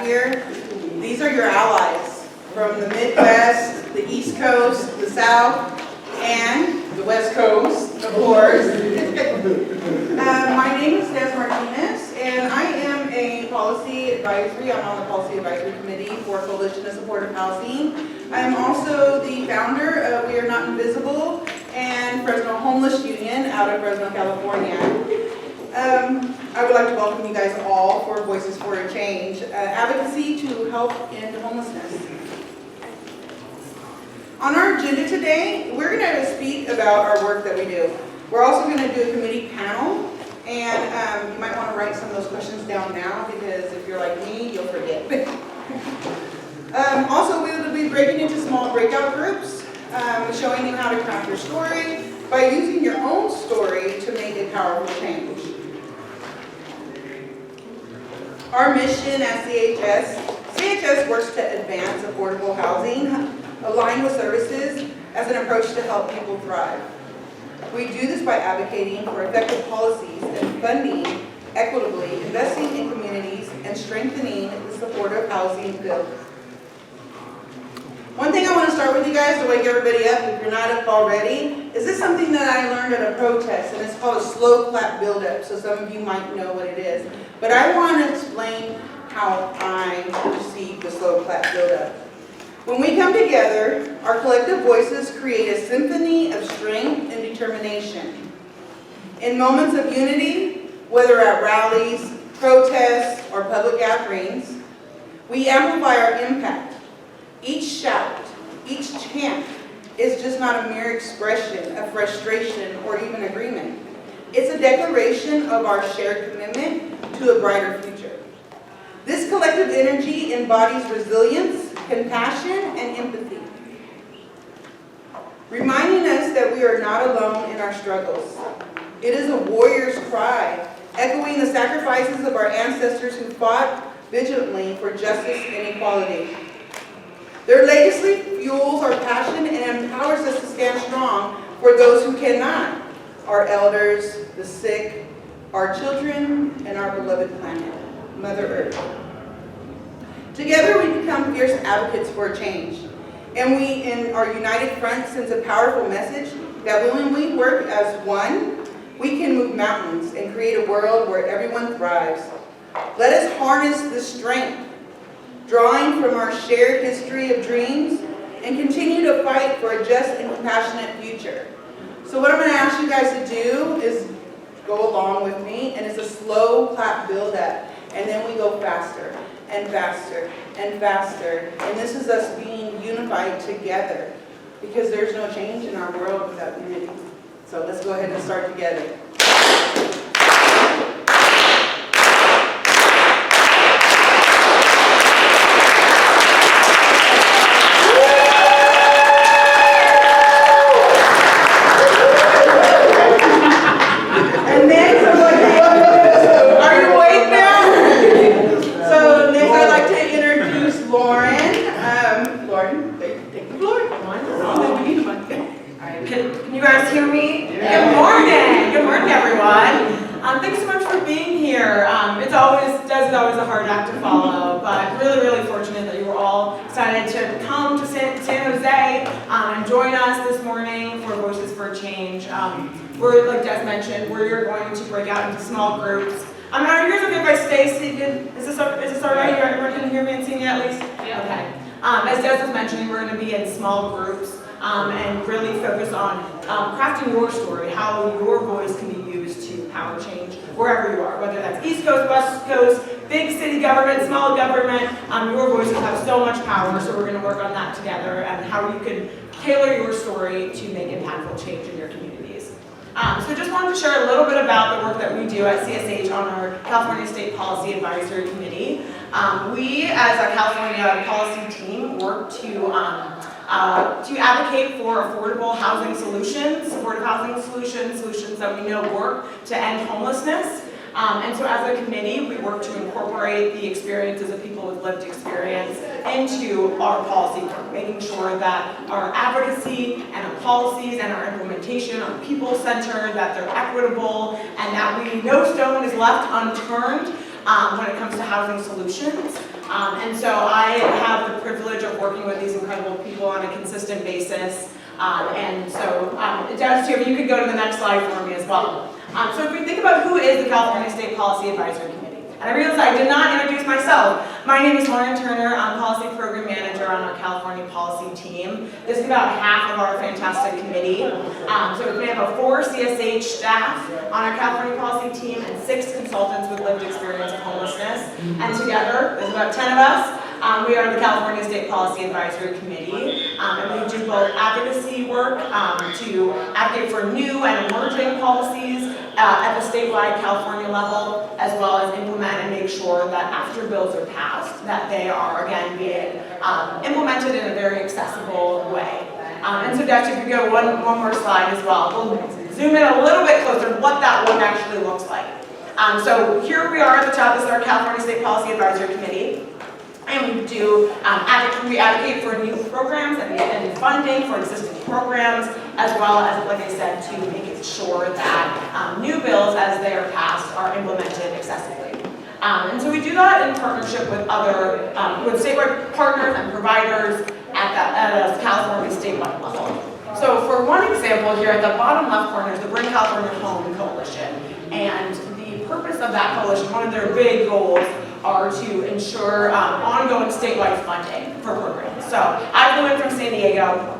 have here, these are your allies from the Midwest, the East Coast, the South, and the West Coast, of course. My name is Martinez, and I am a policy advisory. I'm on the policy advisory committee for Coalition of Supportive Housing. I am also the founder of We Are Not Invisible and Fresno Homeless Union out of Fresno, California. I would like to welcome you guys all for Voices for a Change, advocacy to help end homelessness. On our agenda today, we're going to speak about our work that we do. We're also going to do a committee panel, and you might want to write some of those questions down now, because if you're like me, you'll forget. Also, we will be breaking into small breakout groups, showing you how to craft your story by using your own story to make a powerful change. Our mission at CSH works to advance affordable housing, aligned with services as an approach to help people thrive. We do this by advocating for effective policies and funding equitably, investing in communities, and strengthening the supportive housing field. One thing I want to start with you guys to wake everybody up, if you're not up already, is this something that I learned at a protest, and it's called a slow clap buildup, so some of you might know what it is. But I want to explain how I perceive the slow clap buildup. When we come together, our collective voices create a symphony of strength and determination. In moments of unity, whether at rallies, protests, or public gatherings, we amplify our impact. Each shout, each chant is just not a mere expression of frustration or even agreement. It's a declaration of our shared commitment to a brighter future. This collective energy embodies resilience, compassion, and empathy, reminding us that we are not alone in our struggles. It is a warrior's cry, echoing the sacrifices of our ancestors who fought vigilantly for justice and equality. Their legacy fuels our passion and empowers us to stand strong for those who cannot, our elders, the sick, our children, and our beloved planet, Mother Earth. Together we become fierce advocates for a change, and we, in our united front, sends a powerful message that when we work as one, we can move mountains and create a world where everyone thrives. Let us harness this strength, drawing from our shared history of dreams, and continue to fight for a just and compassionate future. So what I'm going to ask you guys to do is go along with me, and it's a slow clap build-up, and then we go faster and faster and faster, and this is us being unified together, because there's no change in our world without unity. So let's go ahead and start together. We're going to break out into small groups. Are you guys okay if I stay seated? Is this all right? Everyone can hear me and see me at least? Yeah. Okay. As Des was mentioning, we're going to be in small groups and really focus on crafting your story, how your voice can be used to power change wherever you are, whether that's East Coast, West Coast, big city government, small government. Your voices have so much power, so we're going to work on that together and how you can tailor your story to make impactful change in your communities. So just wanted to share a little bit about the work that we do at CSH on our California State Policy Advisory Committee. We, as a California policy team, work to advocate for affordable housing solutions, supportive housing solutions that we know work to end homelessness. And so as a committee, we work to incorporate the experiences of people with lived experience into our policy work, making sure that our advocacy and our policies and our implementation are people-centered, that they're equitable, and that no stone is left unturned when it comes to housing solutions. And so I have the privilege of working with these incredible people on a consistent basis. And so, Dennis, if you could go to the next slide for me as well. So if we think about who is the California State Policy Advisory Committee, and I realize I did not introduce myself. My name is Lauren Turner. I'm Policy Program Manager on our California Policy team. This is about half of our fantastic committee. So we have 4 CSH staff on our California Policy team and 6 consultants with lived experience of homelessness. And together, there's about 10 of us. We are the California State Policy Advisory Committee, and we do both advocacy work to advocate for new and emerging policies at the statewide California level, as well as implement and make sure that after bills are passed, that they are, again, being implemented in a very accessible way. And so, Dutch, if you go one more slide as well, we'll zoom in a little bit closer to what that work actually looks like. So here we are at the top. This is our California State Policy Advisory Committee. And we do we advocate for new programs and funding for existing programs, as well as, like I said, to make sure that new bills, as they are passed, are implemented accessibly. And so we do that in partnership with other, with statewide partners and providers at a California statewide level. So for one example here, at the bottom left corner is the Bring California Home Coalition. And the purpose of that coalition, one of their big goals, are to ensure ongoing statewide funding for programs. So I flew in from San Diego,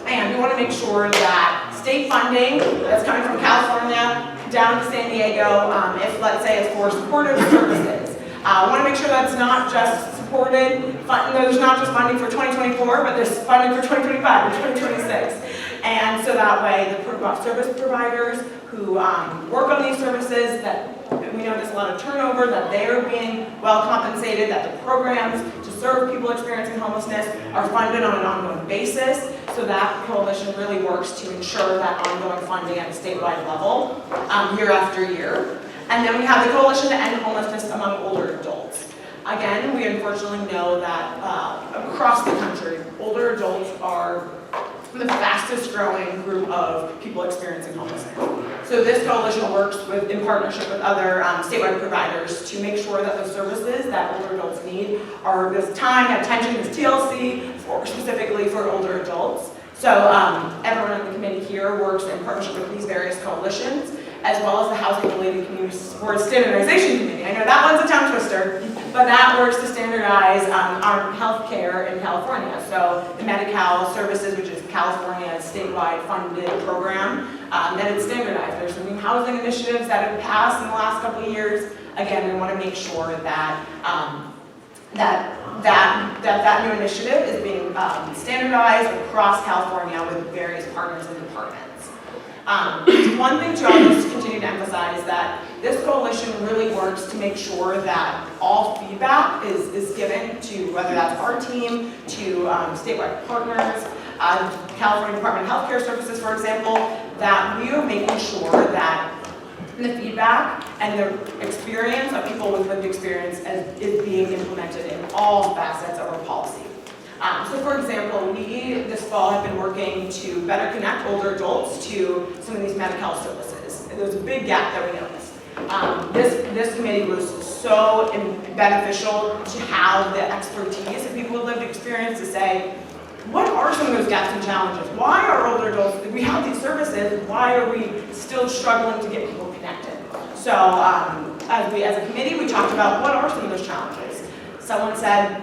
and we want to make sure that state funding that's coming from California down to San Diego, if let's say it's for supportive services, I want to make sure that's not just supported, there's not just funding for 2024, but there's funding for 2025 and 2026. And so that way the service providers who work on these services, that we notice a lot of turnover, that they are being well compensated, that the programs to serve people experiencing homelessness are funded on an ongoing basis. So that coalition really works to ensure that ongoing funding at a statewide level year after year. And then we have the Coalition to End Homelessness Among Older Adults. Again, we unfortunately know that across the country, older adults are the fastest growing group of people experiencing homelessness. So this coalition works in partnership with other statewide providers to make sure that the services that older adults need are this time, attention, this TLC, specifically for older adults. So everyone in the committee here works in partnership with these various coalitions, as well as the Housing Related Community Support Standardization Committee. I know that one's a tongue twister, but that works to standardize our health care in California. So the Medi-Cal services, which is California's statewide funded program, that it's standardized. There's some new housing initiatives that have passed in the last couple of years. Again, we want to make sure that that new initiative is being standardized across California with various partners and departments. One thing to always continue to emphasize that this coalition really works to make sure that all feedback is given to, whether that's our team, to statewide partners, California Department of Healthcare Services, for example, that we are making sure that the feedback and the experience of people with lived experience is being implemented in all facets of our policy. So for example, we this fall have been working to better connect older adults to some of these Medi-Cal services. There was a big gap that we noticed. This committee was so beneficial to have the expertise of people with lived experience to say, what are some of those gaps and challenges? Why are older adults, if we have these services, why are we still struggling to get people connected? So as a committee, we talked about what are some of those challenges. Someone said,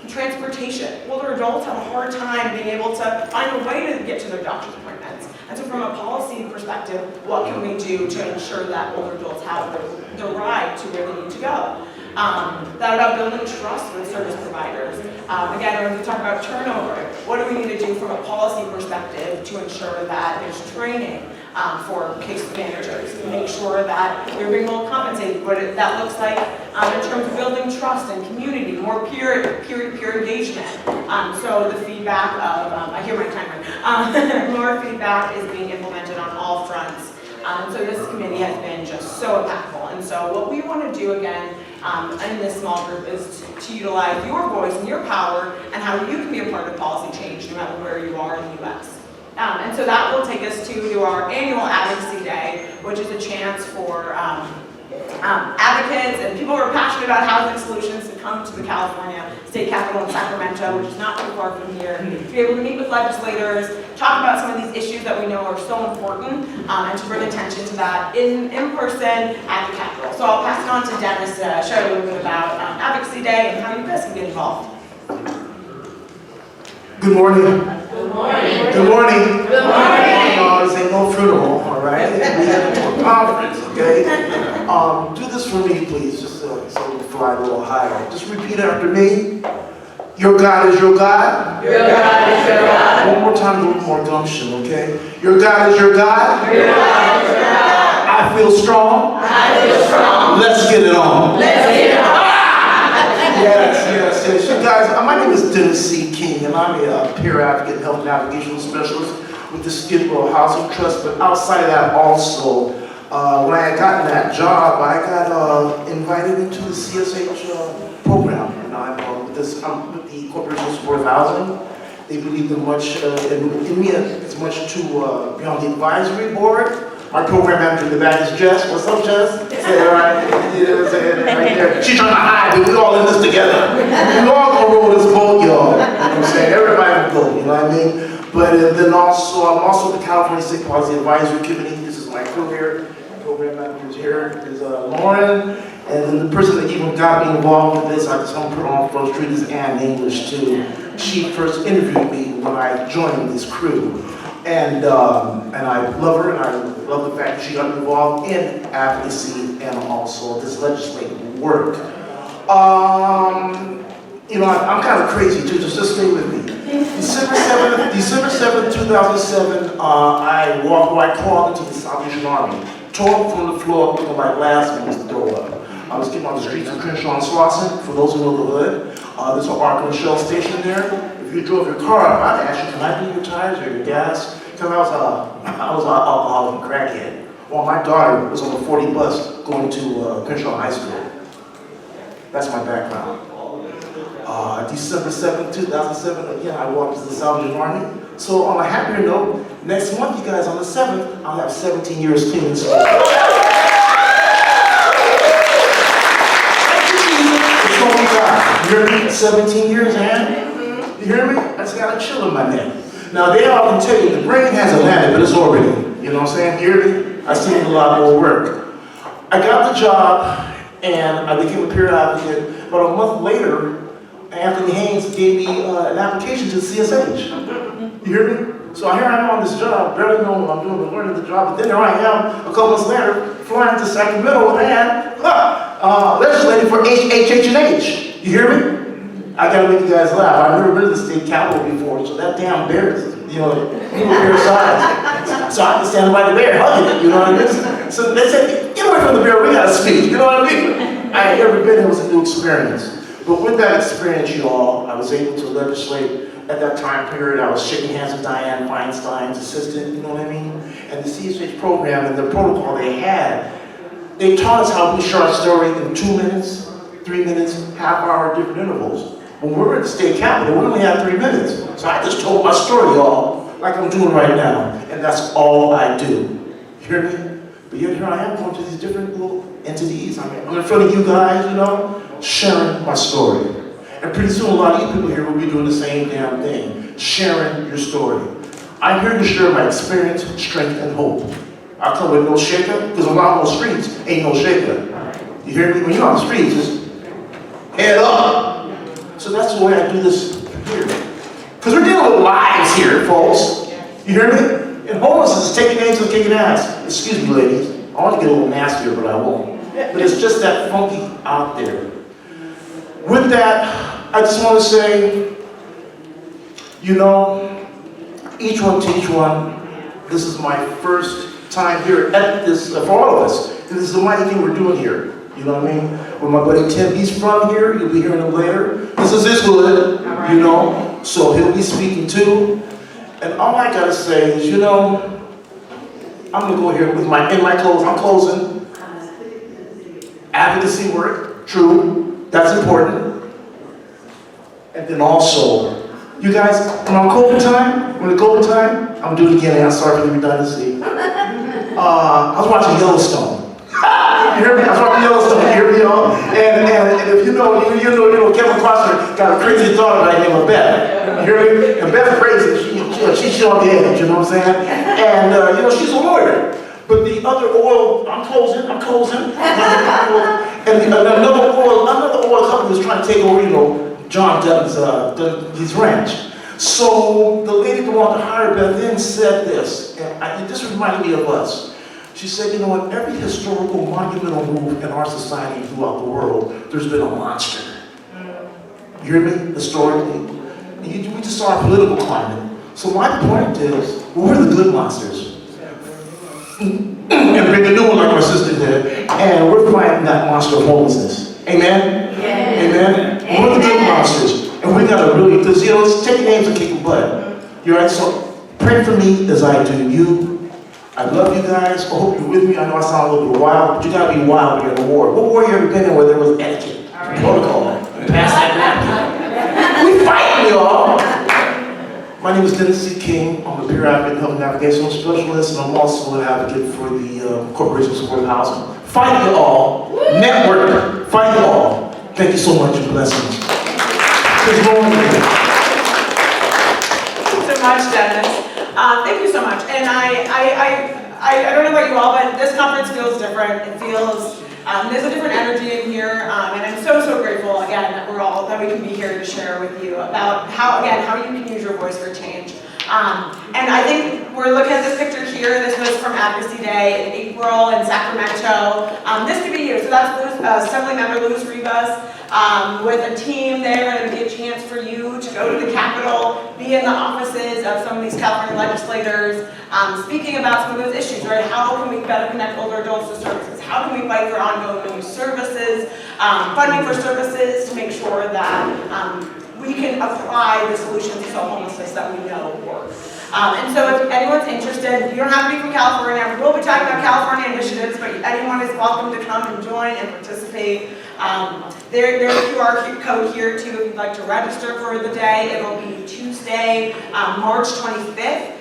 transportation. Older adults have a hard time being able to find a way to get to their doctor's appointments. And so from a policy perspective, what can we do to ensure that older adults have the ride to where they need to go? That about building trust with service providers. Again, when we talk about turnover, what do we need to do from a policy perspective to ensure that there's training for case managers, to make sure that they're being well compensated, what that looks like in terms of building trust and community, more peer-to-peer engagement. So the feedback of, I hear my timer, more feedback is being implemented on all fronts. So this committee has been just so impactful. And so what we want to do again in this small group is to utilize your voice and your power and how you can be a part of policy change no matter where you are in the U.S. And so that will take us to our annual Advocacy Day, which is a chance for advocates and people who are passionate about housing solutions to come to the California state capitol in Sacramento, which is not too far from here, to be able to meet with legislators, talk about some of these issues that we know are so important, and to bring attention to that in person at the Capitol. So I'll pass it on to Dennis to share a little bit about Advocacy Day and how you guys can get involved. Good morning. Good morning. Good morning. Good morning. This ain't no funeral, all right? We have a conference, okay? Do this for me, please, just so we fly a little higher. Just repeat after me. Your God is your God. Your God is your God. One more time, a little more gumption, okay? Your God is your God. Your God is your God. I feel strong. I feel strong. Let's get it on. Let's get it on. Yes. So guys, my name is Dennis C. King, and I'm a peer advocate and health navigational specialist with the Skid Row Housing Trust. But outside of that also, when I had gotten that job, I got invited into the CSH program. And I'm with the Corporation Support of Housing. They believe in much, in me as much to be on the advisory board. My program manager in the back is Jess. What's up, Jess? Say it right. Right there. She's trying to hide, but we all in this together. We all gonna roll this boat, y'all. You know what I'm saying? Everybody will go, you know what I mean? But then also, I'm also the California State Policy Advisory Committee. This is my crew here. My program manager is here is Lauren. And then the person that even got me involved with this, I just want to put on Front Street, is Ann English too. She first interviewed me when I joined this crew. And I love her, and I love the fact that she got involved in advocacy and also this legislative work. You know, I'm kind of crazy too, just stay with me. December 7th, 2007, I crawled into the Salvation Army, tore up from the floor, looking like glass and was throw up. I was getting on the streets of Crenshaw and Slauson, for those who know the hood. There's an Arc and Shell station there. If you drove your car up, I'd ask you, can I do your tires or your gas? Because I was an alcoholic and crackhead. Well, my daughter was on the 40 bus going to Crenshaw High School. That's my background. December 7th, 2007, again, I walked to the Salvation Army. So on a happier note, next month, you guys, on the 7th, I'll have 17 years clean and sober. It's gonna be God. You hear me? 17 years, man. You hear me? I just got a chill in my neck. Now, they all can tell you the brain hasn't landed, but it's orbiting. You know what I'm saying? You hear me? I still need a lot more work. I got the job, and I became a peer advocate, but a month later, Anthony Haynes gave me an application to the CSH. You hear me? So here I am on this job, barely know what I'm doing, but learning the job, but then here I am, a couple months later, flying to Sacramento with Ann, legislating for HH&H. You hear me? I gotta make you guys laugh. I've never been to the state capitol before, so that damn bear is, you know, little bear size. So I can stand by the bear, hugging it, you know what I mean? So they said, get away from the bear, we gotta speak, you know what I mean? I had never been, it was a new experience. But with that experience, y'all, I was able to legislate at that time period. I was shaking hands with Dianne Feinstein's assistant, you know what I mean? And the CSH program and the protocol they had, they taught us how to share our story in 2 minutes, 3 minutes, half-hour, different intervals. When we were at the state capitol, we only had 3 minutes. So I just told my story, y'all, like I'm doing right now. And that's all I do. You hear me? But yet here I am going to these different little entities. I'm in front of you guys, you know, sharing my story. And pretty soon a lot of you people here will be doing the same damn thing, sharing your story. I'm here to share my experience, strength, and hope. I come with no shaker, because when I'm on the streets, ain't no shaker. You hear me? When you're on the streets, just head up. So that's the way I do this here. Because we're dealing with lives here, folks. You hear me? And homelessness is taking names and kicking ass. Excuse me, ladies. I want to get a little nastier, but I won't. But it's just that funky out there. With that, I just want to say, you know, each one teach one. This is my first time here at this, for all of us. And this is the mighty thing we're doing here. You know what I mean? With my buddy Tim, he's from here. You'll be hearing him later. This is his hood, you know, so he'll be speaking too. And all I gotta say is, you know, I'm gonna go here with in my clothes. I'm closing. Advocacy work, true. That's important. And then also, you guys, when I'm COVID time, I'm gonna do it again. I'm sorry for the redundancy. I was watching Yellowstone. You hear me? I'm from Yellowstone. You hear me, y'all? And if you know, Kevin Costner got a crazy daughter by the name of Beth. You hear me? And Beth's crazy. She's on the edge. You know what I'm saying? And she's a lawyer. But the other oil, I'm closing. And another oil company was trying to take over, John Devon's his ranch. So the lady that wanted to hire Beth in said this, and this reminded me of us. She said, in every historical monumental move in our society throughout the world, there's been a monster. You hear me? Historically. And we just saw our political climate. So my point is, we're the good monsters. And bring a new one like my sister did, and we're fighting that monster of homelessness. Amen? Amen? We're the good monsters. And we gotta really, because let's take names and kick your butt. You right? So pray for me as I do you. I love you guys. I hope you're with me. I know I sound a little bit wild, but you gotta be wild when you're in a war. What war you ever been in where there was etiquette, protocol, pass that napkin? We fighting, y'all. My name is Dennis C. King. I'm a peer advocate, health navigational specialist, and I'm also an advocate for the Corporation Support Housing. Fight you all. Network. Fight you all. Thank you so much for blessings. Thank you so much, Dennis. Thank you so much. And I don't know about you all, but this conference feels different. It feels, there's a different energy in here, and I'm so grateful, again, that we can be here to share with you about how you can use your voice for change. And I think we're looking at this picture here. This was from Advocacy Day in April in Sacramento. This could be you. So that's Assemblymember Luis Rivas with a team there, and it would be a chance for you to go to the Capitol, be in the offices of some of these California legislators, speaking about some of those issues, right? How can we better connect older adults to services? How can we fight for ongoing services, funding for services to make sure that we can apply the solutions to homelessness that we know work. And so if anyone's interested, you don't have to be from California. We'll be talking about California initiatives, but anyone is welcome to come and join and participate. There's a QR code here too if you'd like to register for the day. It'll be Tuesday, March 25th.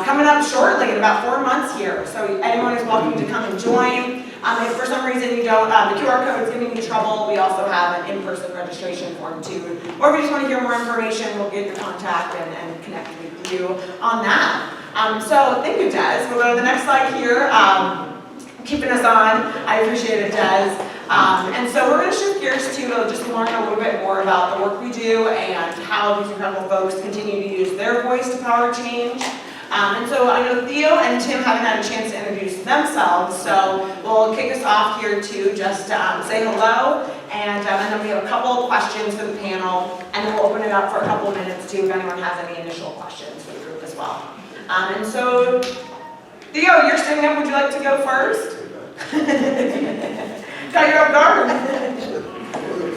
Coming up shortly, in about 4 months here. So anyone is welcome to come and join. If for some reason you don't, the QR code is giving you trouble, we also have an in-person registration form too. Or if you just want to hear more information, we'll get your contact and connect with you on that. So thank you, Des. We'll go to the next slide here. Keeping us on. I appreciate it, Des. And so we're going to shift gears to just learn a little bit more about the work we do and how these incredible folks continue to use their voice to power change. And so I know Theo and Tim haven't had a chance to introduce themselves, so we'll kick us off here to just say hello, and then we have a couple of questions for the panel, and then we'll open it up for a couple of minutes too if anyone has any initial questions for the group as well. And so, Theo, you're standing up. Would you like to go first? Got your off guard.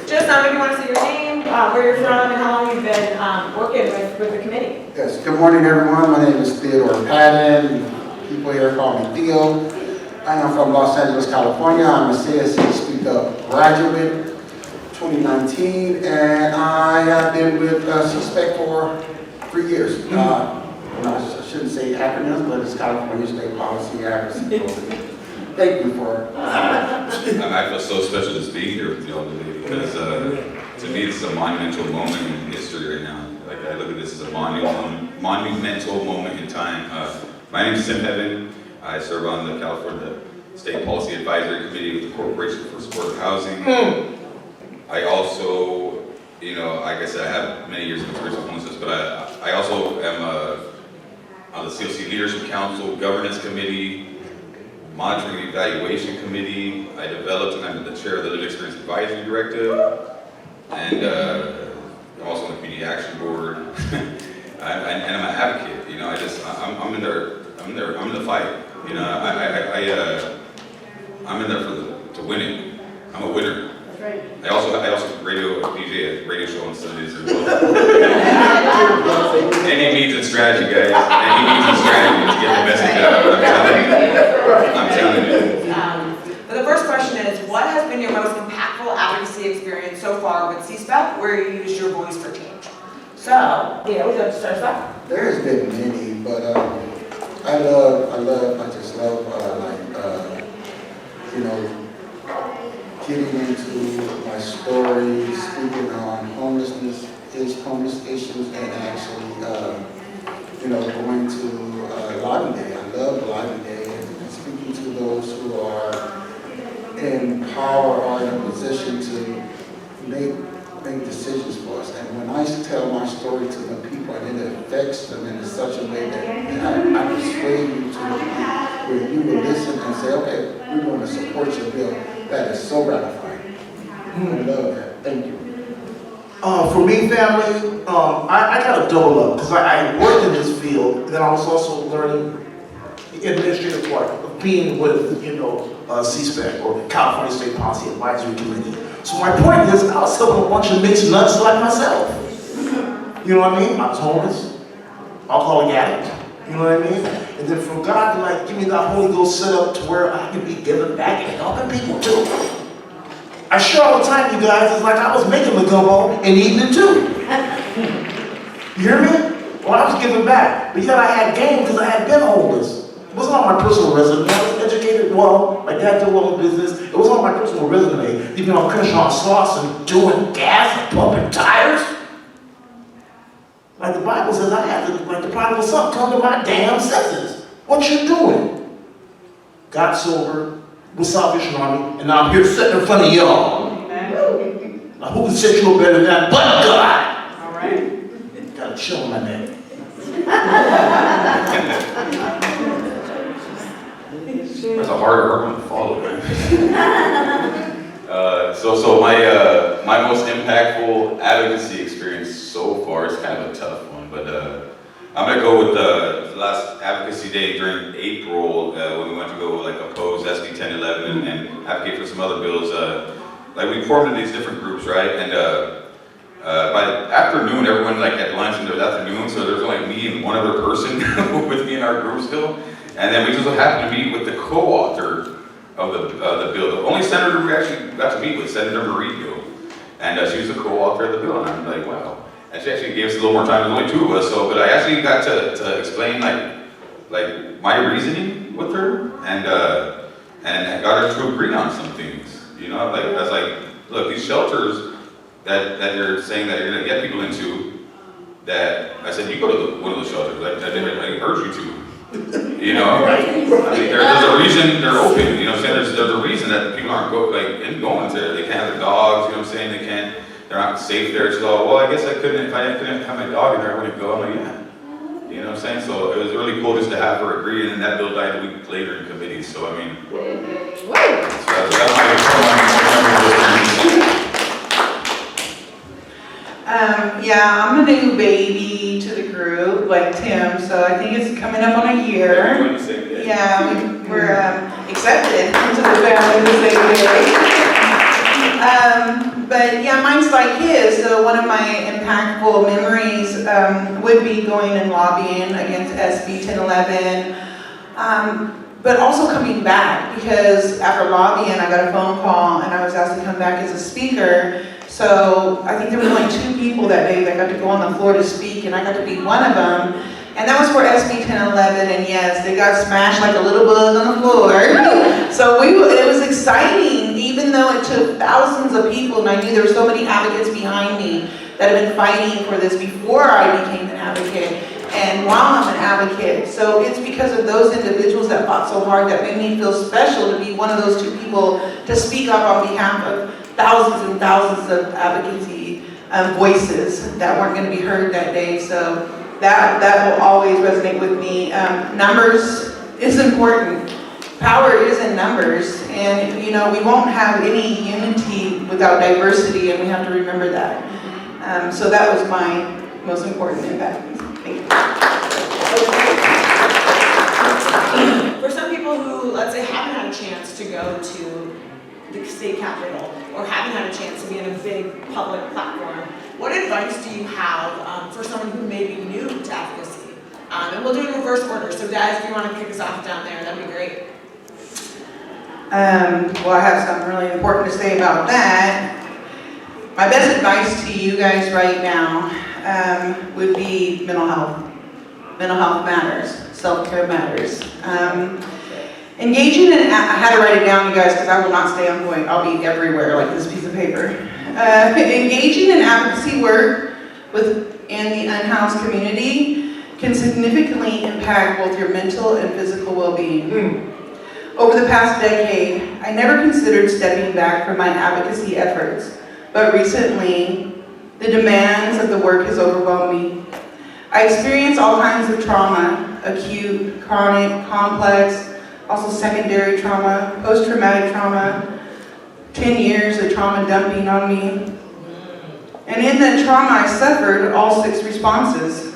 Just if you want to say your name, where you're from, and how long you've been working with the committee. Yes, good morning everyone. My name is Theodore Patton. People here call me Theo. I am from Los Angeles, California. I'm a CSH Speak Up graduate, 2019, and I have been with CSPEC for 3 years. I shouldn't say acronyms, but it's California State Policy Advocacy. Thank you for I feel so special just being here with you all today because to me this is a monumental moment in history right now. Like I look at this as a monumental moment in time. My name is Heavin. I serve on the California State Policy Advisory Committee with the Corporation for Supportive Housing. I also, like I said, I have many years of experience with homelessness, but I also am on the COC Leadership Council, Governance Committee, Monitoring Evaluation Committee. I developed and I'm the chair of the Lived Experience Advisory Directive, and I'm also on the Community Action Board, and I'm an advocate. I'm in the fight. I'm in there to win it. I'm a winner. That's right. I also DJ a radio show on Sundays as well. Any means and strategy, guys. Any means and strategy to get the message out. I'm telling you. But the first question is, what has been your most impactful advocacy experience so far with CSPEC where you used your voice for change? So, would you like to start us off? There's been many, but I just love getting into my story, speaking on homelessness, homeless issues, and actually, going to Lobby Day. I love Lobby Day, and speaking to those who are in power or in a position to make decisions for us. And when I tell my story to the people and it affects them in such a way that I persuade you to where you will listen and say, okay, we're going to support your bill, that is so gratifying. I love that. Thank you. For me, family, I got to double up because I worked in this field, and then I was also learning the administrative part of being with, CSPAC or the California State Policy Advisory Committee. So my point is, I was helping a bunch of mixed nuts like myself. You know what I mean? I was homeless, alcoholic addict. You know what I mean? And then for God to give me that Holy Ghost set up to where I can be giving back and helping people too. I share all the time, you guys, it's like I was making the gumbo and eating it too. You hear me? Well, I was giving back, but yet I had game because I had been homeless. It wasn't on my personal resume. I was educated well. My dad did well in business. It wasn't on my personal resume. Even on Crenshaw sauce and doing gas and pumping tires. Like the Bible says, I had to, like the prodigal son, come to my damn senses. What you doing? Got sober with Salvation Army, and now I'm here sitting in front of y'all. Now who can set you up better than that but God? All right. Got a chill in my neck. That's a hard one to follow, man. So my most impactful advocacy experience so far is kind of a tough one, but I'm gonna go with the last advocacy day during April when we went to go oppose SB 1011 and advocate for some other bills. We formed in these different groups, right? And by the afternoon, everyone had lunch in the afternoon, so there's only me and one other person with me in our group still. And then we just happened to meet with the co-author of the bill. The only senator we actually got to meet with, Senator Murillo. And she was the co-author of the bill, and I'm like, wow. And she actually gave us a little more time, there's only two of us, but I actually got to explain my reasoning with her, and I got her to agree on some things. I was like, look, these shelters that you're saying that you're gonna get people into, that I said, you go to one of those shelters, I urge you to. There's a reason they're open, there's a reason that people aren't going there. They can't have their dogs, they're not safe there. So, well, I guess I couldn't, if I couldn't have my dog in there, I wouldn't go. I'm like, yeah. You know what I'm saying? So it was really cool just to have her agree, and then that bill died a week later in committee. So, I mean, that's yeah, I'm a new baby to the group, like Tim, so I think it's coming up on a year. Yeah, we're accepted into the family the same day. But yeah, mine's like his, so one of my impactful memories would be going and lobbying against SB 1011, but also coming back, because after lobbying I got a phone call and I was asked to come back as a speaker. So I think there were only 2 people that day that got to go on the floor to speak, and I got to be one of them. And that was for SB 1011, and yes, they got smashed like a little bug on the floor. So it was exciting, even though it took thousands of people, and I knew there were so many advocates behind me that have been fighting for this before I became an advocate, and while I'm an advocate. So it's because of those individuals that fought so hard that made me feel special to be one of those 2 people to speak up on behalf of thousands and thousands of advocacy voices that weren't going to be heard that day. So that will always resonate with me. Numbers is important. Power is in numbers, and we won't have any unity without diversity, and we have to remember that. So that was my most important impact. Thank you. For some people who, let's say, haven't had a chance to go to the state capitol or haven't had a chance to be in a big public platform, what advice do you have for someone who may be new to advocacy? And we'll do it in reverse order. So Daz, if you want to kick us off down there, that'd be great. Well, I have something really important to say about that. My best advice to you guys right now would be mental health. Mental health matters. Self-care matters. Engaging in, I had to write it down, you guys, because I will not stay on point. I'll be everywhere like this piece of paper. Engaging in advocacy work within the unhoused community can significantly impact both your mental and physical well-being. Over the past decade, I never considered stepping back from my advocacy efforts, but recently, the demands of the work has overwhelmed me. I experienced all kinds of trauma, acute, chronic, complex, also secondary trauma, post-traumatic trauma, 10 years of trauma dumping on me. And in that trauma, I suffered all 6 responses: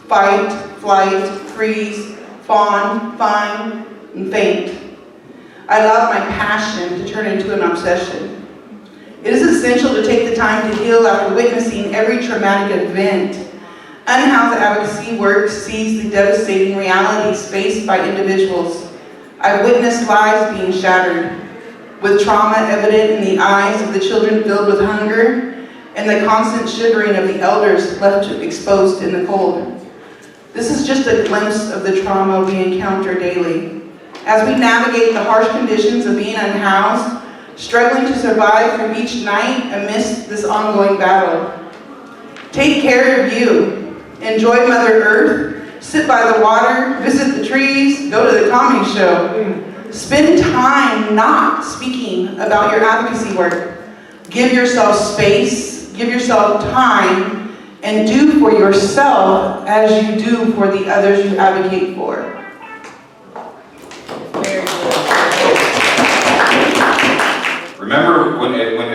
fight, flight, freeze, fawn, find, and faint. I allowed my passion to turn into an obsession. It is essential to take the time to heal after witnessing every traumatic event. Unhoused advocacy work sees the devastating realities faced by individuals. I've witnessed lives being shattered, with trauma evident in the eyes of the children filled with hunger, and the constant shivering of the elders left exposed in the cold. This is just a glimpse of the trauma we encounter daily. As we navigate the harsh conditions of being unhoused, struggling to survive through each night amidst this ongoing battle. Take care of you. Enjoy Mother Earth. Sit by the water, visit the trees, go to the comedy show. Spend time not speaking about your advocacy work. Give yourself space, give yourself time, and do for yourself as you do for the others you advocate for. Remember,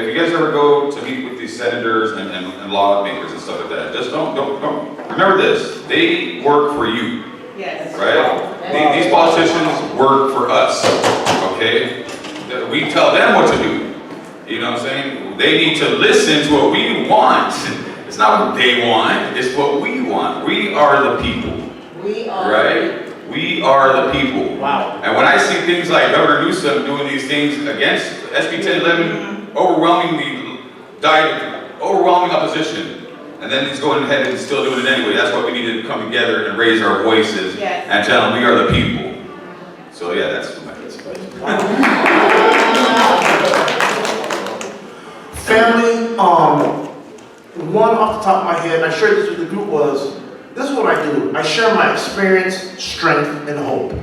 if you guys ever go to meet with these senators and lawmakers and stuff like that, just don't, remember this, they work for you. Yes. Right? These politicians work for us, okay? We tell them what to do. You know what I'm saying? They need to listen to what we want. It's not what they want, it's what we want. We are the people. We are. Right? We are the people. Wow. And when I see things like Governor Newsom doing these things against SB 1011, overwhelming opposition, and then he's going ahead and still doing it anyway. That's why we need to come together and raise our voices and tell them we are the people. So yeah, that's my Family, one off the top of my head, I shared this with the group, was, this is what I do. I share my experience, strength, and hope.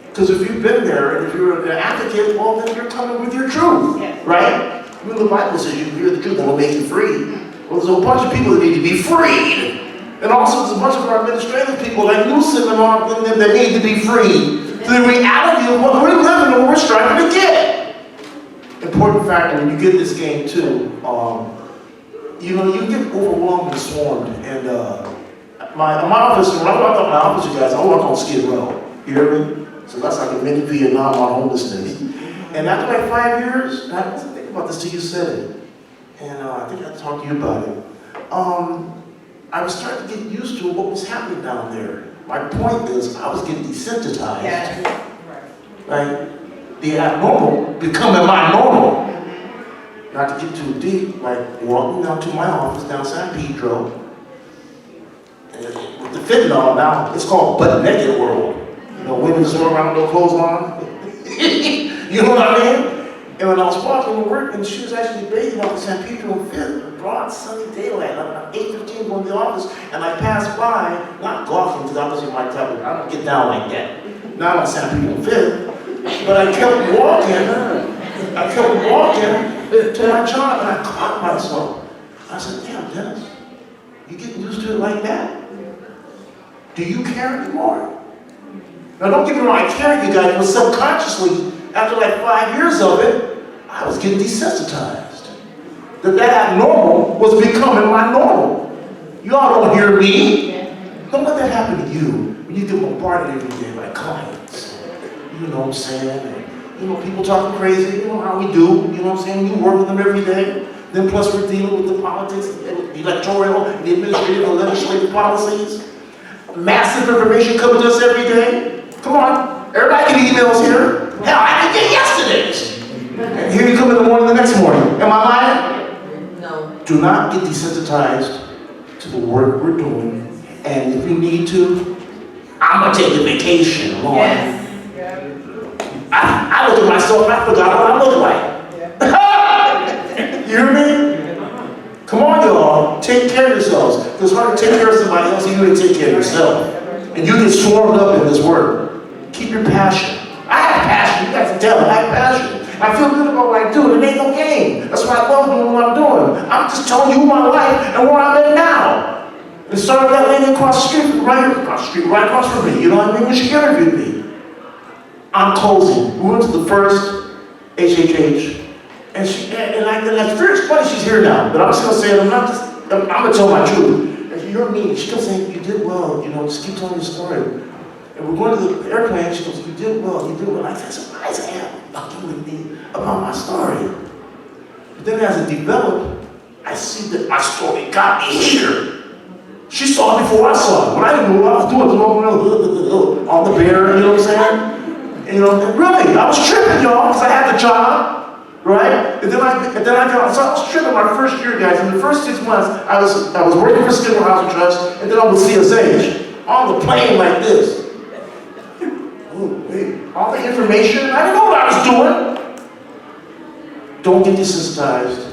Because if you've been there, and if you're an advocate, well, then you're coming with your truth, right? When the Bible says you hear the truth, and will make you free. Well, there's a bunch of people that need to be freed. And also, there's a bunch of our administrative people, like Newsom and all of them, that need to be freed. To the reality of what we're living and what we're striving to get. Important factor when you get this game, too, you know, you get overwhelmed and swarmed. And my office, when I walk up my office, you guys, I walk on Skid Row. You hear me? So that's like a mini Vietnam on homelessness. And after like 5 years, and I wasn't thinking about this till you said it. And I think I talked to you about it. I was starting to get used to what was happening down there. My point is, I was getting desensitized. Yeah. Right? The abnormal becoming my normal. Not to get too deep, like walking down to my office down San Pedro, with the fentanyl now, it's called butt naked world. You know, women just walk around with no clothes on. You know what I mean? And when I was walking to work, and she was actually bathing out in San Pedro and Fifth, broad sunny daylight, like 8:15 going to the office, and I passed by, not gawking, because I wasn't my type of, I don't get down like that. Now I'm on San Pedro and Fifth, but I kept walking. To my job, and I caught myself. I said, damn, Dennis, you getting used to it like that? Do you care anymore? Now, don't get me wrong, I carried you guys, but subconsciously, after like 5 years of it, I was getting desensitized. That abnormal was becoming my normal. Y'all don't hear me. Don't let that happen to you when you get bombarded every day by clients. You know what I'm saying? You know, people talking crazy, you know how we do, you know what I'm saying? You work with them every day. Then plus we're dealing with the politics, the electoral, the administrative and legislative policies. Massive information coming to us every day. Come on, everybody get emails here. Hell, I can get yesterday's. And here you come in the morning the next morning. Am I lying? No. Do not get desensitized to the work we're doing. And if you need to, I'm gonna take a vacation, Lord. Yes. myself and I forgot what I look like. You hear me? Come on, y'all. Take care of yourselves. It's hard to take care of somebody else and you ain't take care of yourself. And you get swarmed up in this work. Keep your passion. I have passion. You guys can tell I have passion. I feel good about what I do. It ain't no game. That's why I love doing what I'm doing. I'm just telling you my life and where I'm at now. It started with that lady across the street, right across from me. You know what I mean? When she interviewed me. I'm closing. We went to the first HHH. And at first, funny she's here now, but I'm just gonna say it, I'm gonna tell my truth. And you're me, she kept saying, you did well, you know, just keep telling your story. And we're going to the airplane, she goes, you did well. I said, surprised I am fucking with me about my story. But then as it developed, I see that my story got me here. She saw it before I saw it. When I didn't know what I was doing, on the bear, you know what I'm saying? And, you know, and really, I was tripping, y'all, because I had the job. Right? And then I got, so I was tripping my first year, guys. In the first 6 months, I was working for Skidmore Housing Trust, and then I was CSH on the plane like this. Oh, wait, all the information, I didn't know what I was doing. Don't get desensitized.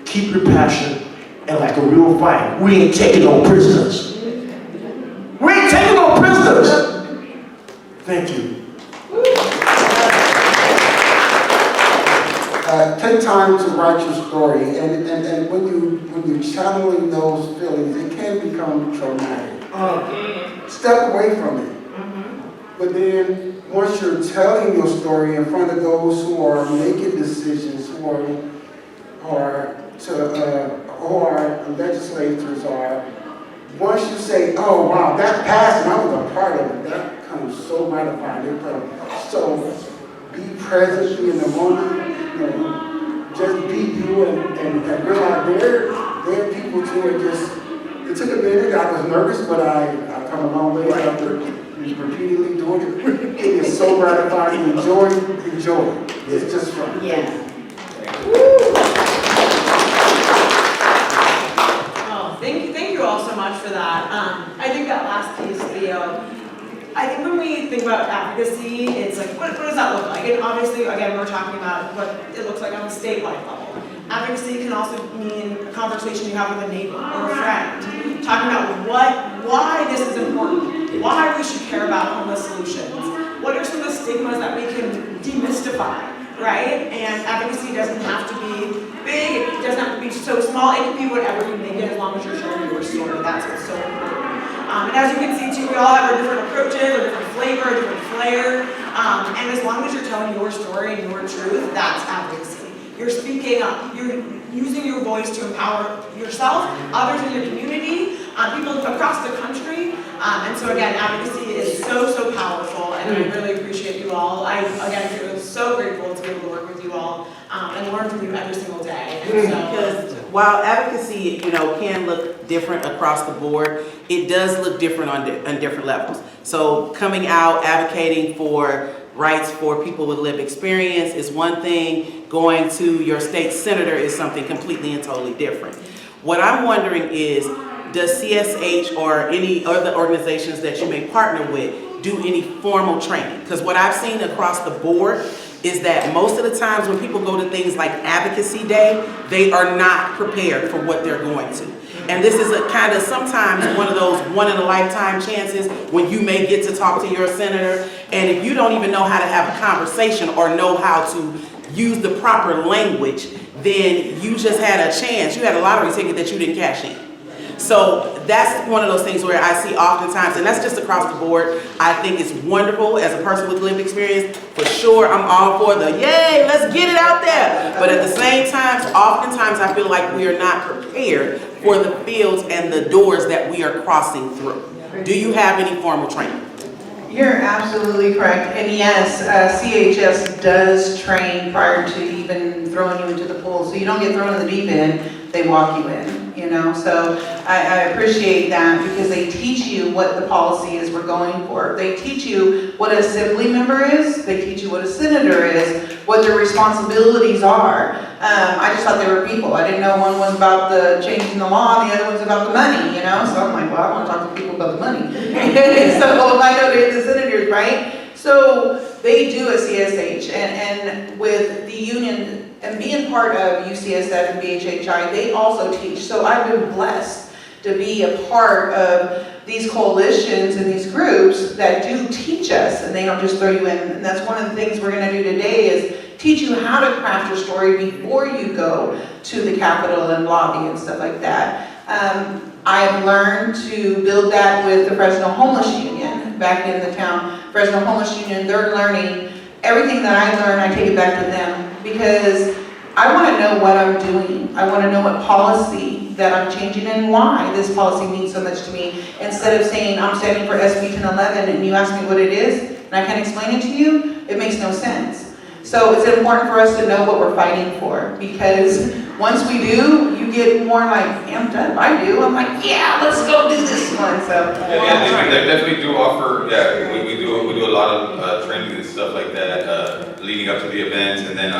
Keep your passion, and like a real fight, we ain't taking no prisoners. We ain't taking no prisoners. Thank you. Take time to write your story, and when you're channeling those feelings, it can become traumatic. Step away from it. But then, once you're telling your story in front of those who are making decisions, who are legislators, or once you say, "Oh wow, that passed, and I was a part of it," that becomes so gratifying. So be present, be in the moment. You know, just be you and realize there are people too. It took a minute. I was nervous, but I've come a long way after repeatedly doing it. It is so gratifying. Enjoy it. It's just fun. Yeah. Oh, thank you all so much for that. I think that last piece, Theo. I think when we think about advocacy, it's like, what does that look like? And obviously, again, we're talking about what it looks like on a statewide level. Advocacy can also mean a conversation you have with a neighbor or a friend, talking about why this is important, why we should care about homeless solutions, what are some of the stigmas that we can demystify, right? And advocacy doesn't have to be big, it doesn't have to be so small, it can be whatever you make it as long as you're sharing your story. That's what's so important. And as you can see too, we all have our different approaches, a different flavor, a different flair. And as long as you're telling your story and your truth, that's advocacy. You're speaking up, you're using your voice to empower yourself, others in your community, people across the country. And so again, advocacy is so powerful, and I really appreciate you all. I, again, feel so grateful to be able to work with you all and learn from you every single day. And so, because while advocacy, you know, can look different across the board, it does look different on different levels. So coming out, advocating for rights for people with lived experience is one thing. Going to your state senator is something completely and totally different. What I'm wondering is, does CSH or any other organizations that you may partner with do any formal training? Because what I've seen across the board is that most of the times when people go to things like Advocacy Day, they are not prepared for what they're going to. And this is a kind of sometimes one of those one-in-a-lifetime chances when you may get to talk to your senator, and if you don't even know how to have a conversation or know how to use the proper language, then you just had a chance. You had a lottery ticket that you didn't cash in. So that's one of those things where I see oftentimes, and that's just across the board. I think it's wonderful as a person with lived experience. For sure, I'm all for the yay, let's get it out there. But at the same time, oftentimes I feel like we are not prepared for the fields and the doors that we are crossing through. Do you have any formal training? You're absolutely correct. And yes, CHS does train prior to even throwing you into the pool. So you don't get thrown in the deep end, they walk you in, you know. So I appreciate that, because they teach you what the policy is we're going for. They teach you what a assembly member is. They teach you what a senator is, what their responsibilities are. I just thought they were people. I didn't know one was about the changing the law, the other one's about the money, you know? So I'm like, well, I want to talk to people about the money. So I know they're the senators, right? So they do at CSH, and with the union, and being part of UCSF and BHHI, they also teach. So I've been blessed to be a part of these coalitions and these groups that do teach us, and they don't just throw you in. And that's one of the things we're gonna do today is teach you how to craft your story before you go to the Capitol and lobby and stuff like that. I have learned to build that with the Fresno Homeless Union back in the town. Fresno Homeless Union, they're learning everything that I learn, I take it back to them because I want to know what I'm doing. I want to know what policy that I'm changing and why this policy means so much to me. Instead of saying I'm standing for SB 1011 and you ask me what it is and I can't explain it to you, it makes no sense. So it's important for us to know what we're fighting for because once we do, you get more like amped up. I do. I'm like, yeah, let's go do this one. So Yeah, they definitely do offer, we do a lot of training and stuff like that, leading up to the events, and then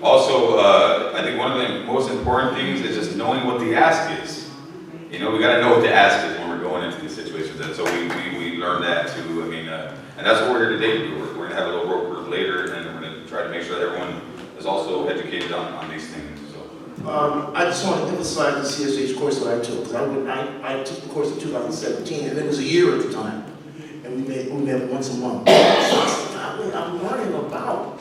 also, I think one of the most important things is just knowing what the ask is. You know, we gotta know what the ask is when we're going into these situations, and so we learn that too. I mean, and that's what we're here today to do. We're gonna have a little work group later, and we're gonna try to make sure that everyone is also educated on these things. So. I just want to emphasize the CSH course that I took, because I took the course in 2017, and it was a year at the time, and we met once a month. So I'm learning about,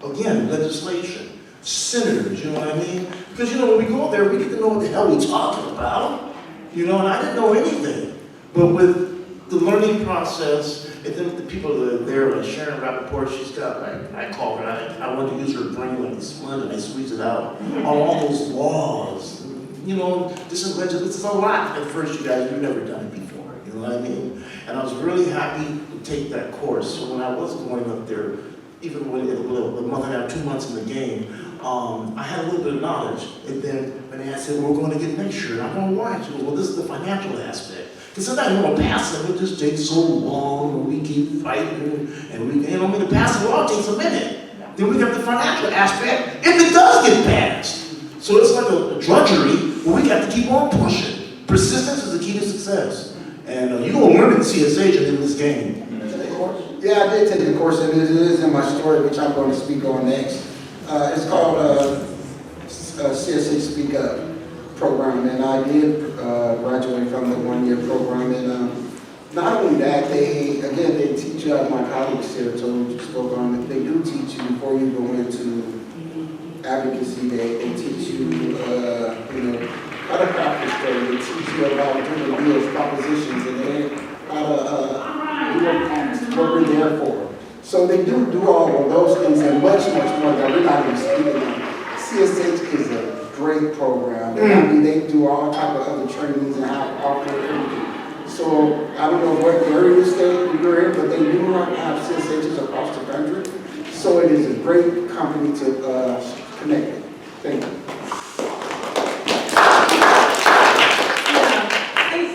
again, legislation, senators, you know what I mean? Because, you know, when we go there, we get to know what the hell we're talking about, you know, and I didn't know anything. But with the learning process, and then the people that are there, like Sharon Rappaport, she's got, like, I call her, I want to use her brain like a sponge and I squeeze it out. On all those laws, you know, this is a lot at first, you guys, you've never done it before, you know what I mean? And I was really happy to take that course. So when I was going up there, even when it was a month and a half, 2 months in the game, I had a little bit of knowledge. And then when they said, we're going to get next year, and I'm going to watch. Well, this is the financial aspect. Because sometimes you want to pass it, it just takes so long, and we keep fighting, and we, you know, to pass the law takes a minute. Then we got the financial aspect, if it does get passed. So it's like a drudgery, but we got to keep on pushing. Persistence is the key to success. And you're going to learn in CSH and in this game. Yeah, I did take the course, and it is in my story, which I'm going to speak on next. It's called CSH Speak Up program, and I did graduate from the one-year program. And not only that, they teach you, as my colleagues here spoke on it, they do teach you before you go into advocacy. They teach you, how to craft the story. They teach you about different deals, propositions, and then how to what we're there for. So they do all of those things and much more that we're not even speaking on. CSH is a great program. I mean, they do all type of other trainings and how to offer everything. So I don't know what area of the state you're in, but they do have CSHs across the country. So it is a great company to connect with. Thank you.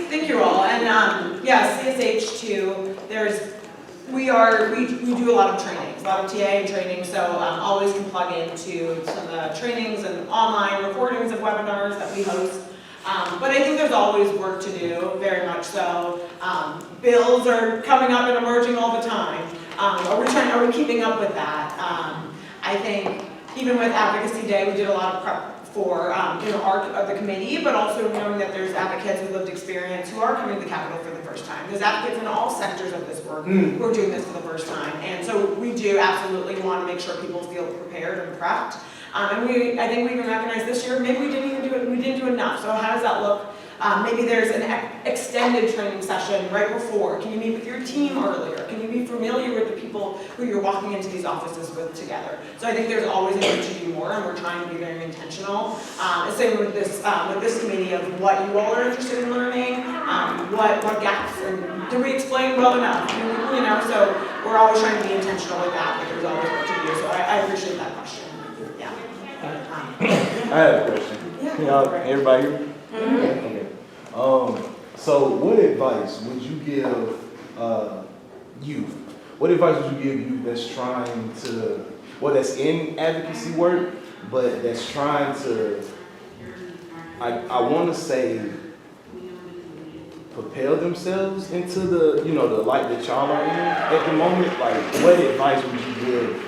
Thank you all. And CSH too, we do a lot of trainings, a lot of TA and training, so always can plug into some of the trainings and online recordings of webinars that we host. But I think there's always work to do, very much so. Bills are coming up and emerging all the time. Are we keeping up with that? I think even with Advocacy Day, we did a lot of prep for our of the committee, but also knowing that there's advocates with lived experience who are coming to the Capitol for the first time. There's advocates in all sectors of this work who are doing this for the first time. And so we do absolutely want to make sure people feel prepared and prepped. And I think we even recognize this year, maybe we didn't do enough. So how does that look? Maybe there's an extended training session right before. Can you meet with your team earlier? Can you be familiar with the people who you're walking into these offices with together? So I think there's always a need to do more, and we're trying to be very intentional. Same with this committee of what you all are interested in learning, what gaps, and do we explain well enough? So we're always trying to be intentional with that, but there's always work to do. So I appreciate that question. Yeah. I have a question. Yeah. Everybody here? Okay. So what advice would you give youth? What advice would you give youth that's trying to, that's in advocacy work, but that's trying to, I want to say, propel themselves into the, the light that y'all are in at the moment? Like, what advice would you give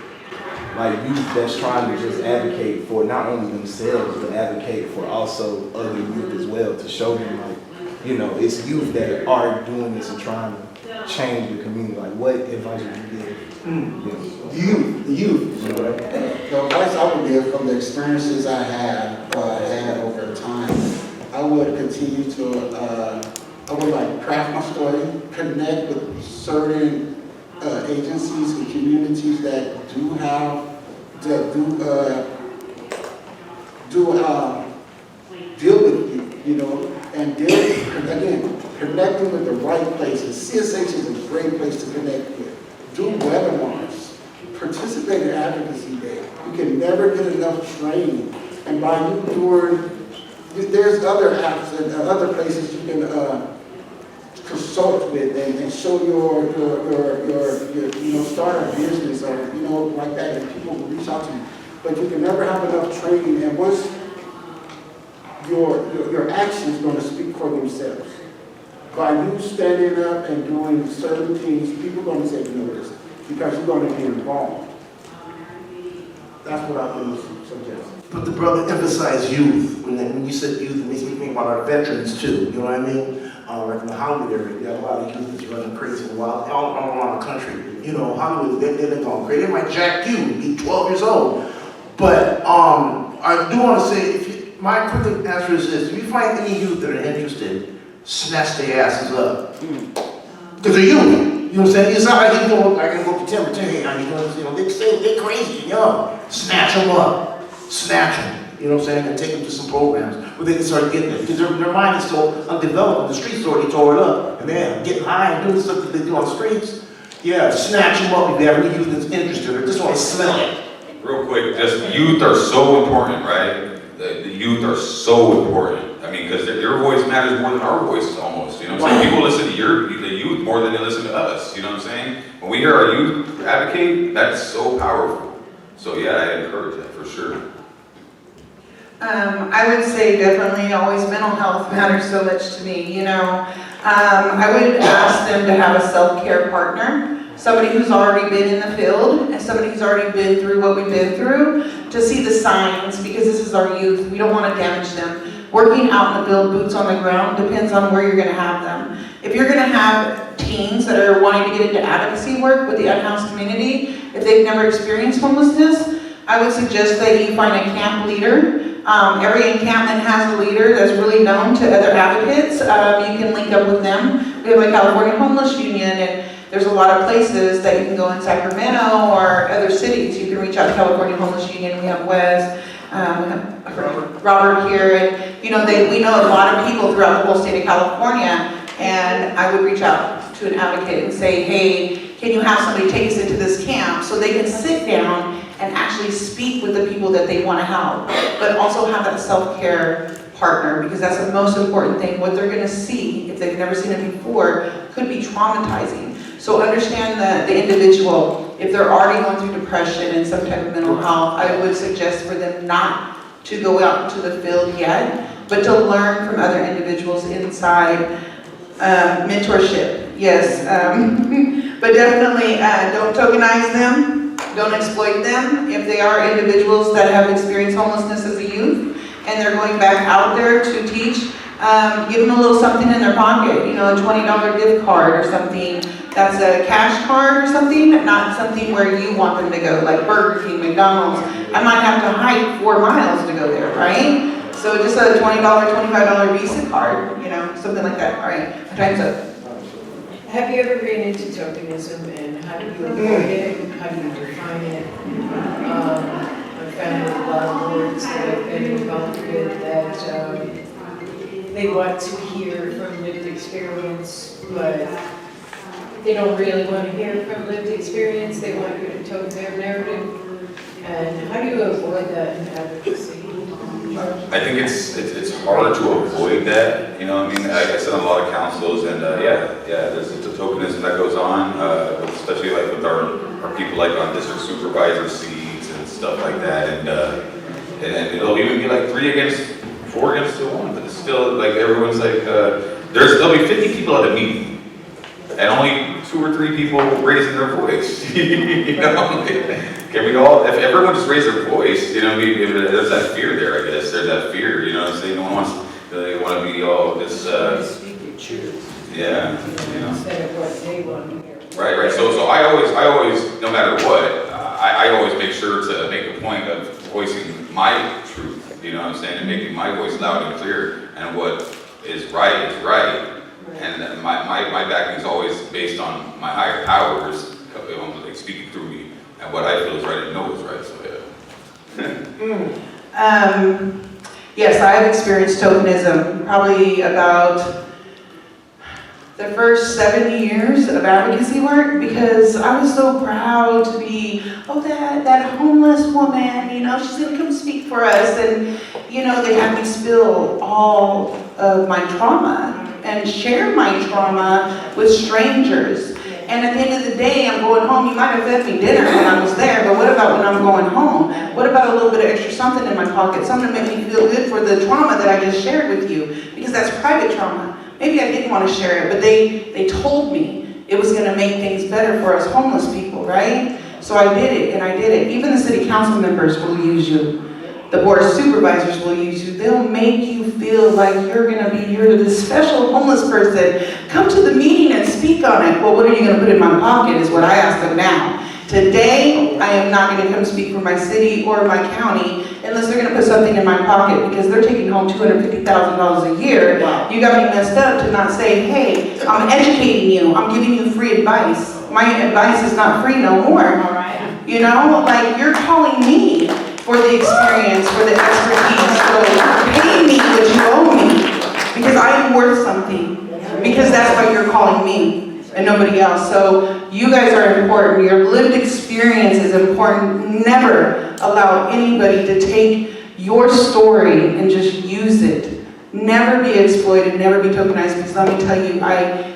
like youth that's trying to just advocate for not only themselves, but advocate for also other youth as well, to show them like, you know, it's youth that are doing this and trying to change the community? Like, what advice would you give? The youth. The advice I would give from the experiences I had over time, I would continue to, I would like craft my story, connect with certain agencies and communities that do deal with you, you know, and again, connecting with the right places. CSH is a great place to connect with. Do webinars, participate in Advocacy Day. You can never get enough training. And by you doing, there's other apps and other places you can consult with and show your you know, start a business or, you know, like that, and people will reach out to you. But you can never have enough training, and once your actions are going to speak for themselves. By you standing up and doing certain things, people are going to say, you know this, because you're going to be involved. That's what I would suggest. But the brother emphasized youth. When you said youth, it makes me think about our veterans too. You know what I mean? Like in the Hollywood area, you have a lot of youth that's running crazy and wild all around the country. You know, Hollywood, they're going crazy. They might jack you, be 12 years old. But I do want to say, my quick answer is this: if you find any youth that are interested, snatch their asses up. Because they're youth. You know what I'm saying? It's not like you know, I can go to 10 hey, how you doing? You know, they're crazy and young. Snatch them up. Snatch them. You know what I'm saying? And take them to some programs where they can start getting it. Because their mind is so undeveloped. The streets already tore it up. And they're getting high and doing stuff that they do on the streets. Yeah, snatch them up if you have any youth that's interested or just want to smell it. Real quick, just youth are so important, right? The youth are so important. I mean, because your voice matters more than our voices almost. You know what I'm saying? People listen to the youth more than they listen to us. You know what I'm saying? When we hear our youth advocate, that's so powerful. So yeah, I encourage that for sure. I would say definitely always mental health matters so much to me, you know. I would ask them to have a self-care partner, somebody who's already been in the field, and somebody who's already been through what we've been through, to see the signs, because this is our youth. We don't want to damage them. Working out in the field, boots on the ground, depends on where you're going to have them. If you're going to have teens that are wanting to get into advocacy work with the unhoused community, if they've never experienced homelessness, I would suggest that you find a camp leader. Every encampment has a leader that's really known to other advocates. You can link up with them. We have a California Homeless Union, and there's a lot of places that you can go in Sacramento or other cities. You can reach out to California Homeless Union. We have Wes, we have Robert here, and you know, we know a lot of people throughout the whole state of California. And I would reach out to an advocate and say, hey, can you have somebody take us into this camp so they can sit down and actually speak with the people that they want to help, but also have that self-care partner, because that's the most important thing. What they're going to see, if they've never seen it before, could be traumatizing. So understand the individual. If they're already going through depression and some type of mental health, I would suggest for them not to go out into the field yet, but to learn from other individuals inside. Mentorship, yes, but definitely don't tokenize them, don't exploit them. If they are individuals that have experienced homelessness as a youth and they're going back out there to teach, give them a little something in their pocket, you know, a $20 gift card or something that's a cash card or something, not something where you want them to go, like Burger King, McDonald's. I might have to hike 4 miles to go there, right? So just a $20, $25 Visa card, you know, something like that. All right, my time's up. Have you ever ran into tokenism, and how do you avoid it? How do you define it? I've found with a lot of boards that I've been involved with that they want to hear from lived experience, but they don't really want to hear from lived experience. They want you to tote their narrative. And how do you avoid that in advocacy? I think it's hard to avoid that. You know what I mean? I sit on a lot of councils, and there's a tokenism that goes on, especially like with our people like on district supervisor seats and stuff like that, and it'll even be like 4 against 1, but it's still like everyone's like there'll be 50 people at a meeting, and only 2 or 3 people raising their voice. You know, can we all? If everyone just raised their voice, you know, there's that fear there. I guess there's that fear. You know what I'm saying? No one wants. They want to be all this. Speak your truth. Yeah. You know. Instead of what they want to hear. Right. So I always, no matter what, I always make sure to make a point of voicing my truth. You know what I'm saying? And making my voice loud and clear. And what is right is right. And my backing is always based on my higher powers, like speaking through me, and what I feel is right and know is right. So yeah. Yes, I have experienced tokenism, probably about the first 7 years of advocacy work, because I was so proud to be, oh, that homeless woman, you know, she's gonna come speak for us. And, you know, they had me spill all of my trauma and share my trauma with strangers. And at the end of the day, I'm going home. You might have fed me dinner when I was there, but what about when I'm going home? What about a little bit of extra something in my pocket, something to make me feel good for the trauma that I just shared with you? Because that's private trauma. Maybe I didn't want to share it, but they told me it was gonna make things better for us homeless people, right? So I did it, and I did it. Even the city council members will use you. The board of supervisors will use you. They'll make you feel like you're this special homeless person. Come to the meeting and speak on it. Well, what are you gonna put in my pocket is what I ask them now. Today, I am not gonna come speak for my city or my county unless they're gonna put something in my pocket, because they're taking home $250,000 a year. Wow. You got me messed up to not say, hey, I'm educating you, I'm giving you free advice. My advice is not free no more. All right. You know, like, you're calling me for the experience, for the expertise, so pay me what you owe me, because I am worth something, because that's why you're calling me and nobody else. So you guys are important. Your lived experience is important. Never allow anybody to take your story and just use it. Never be exploited, never be tokenized, because let me tell you, I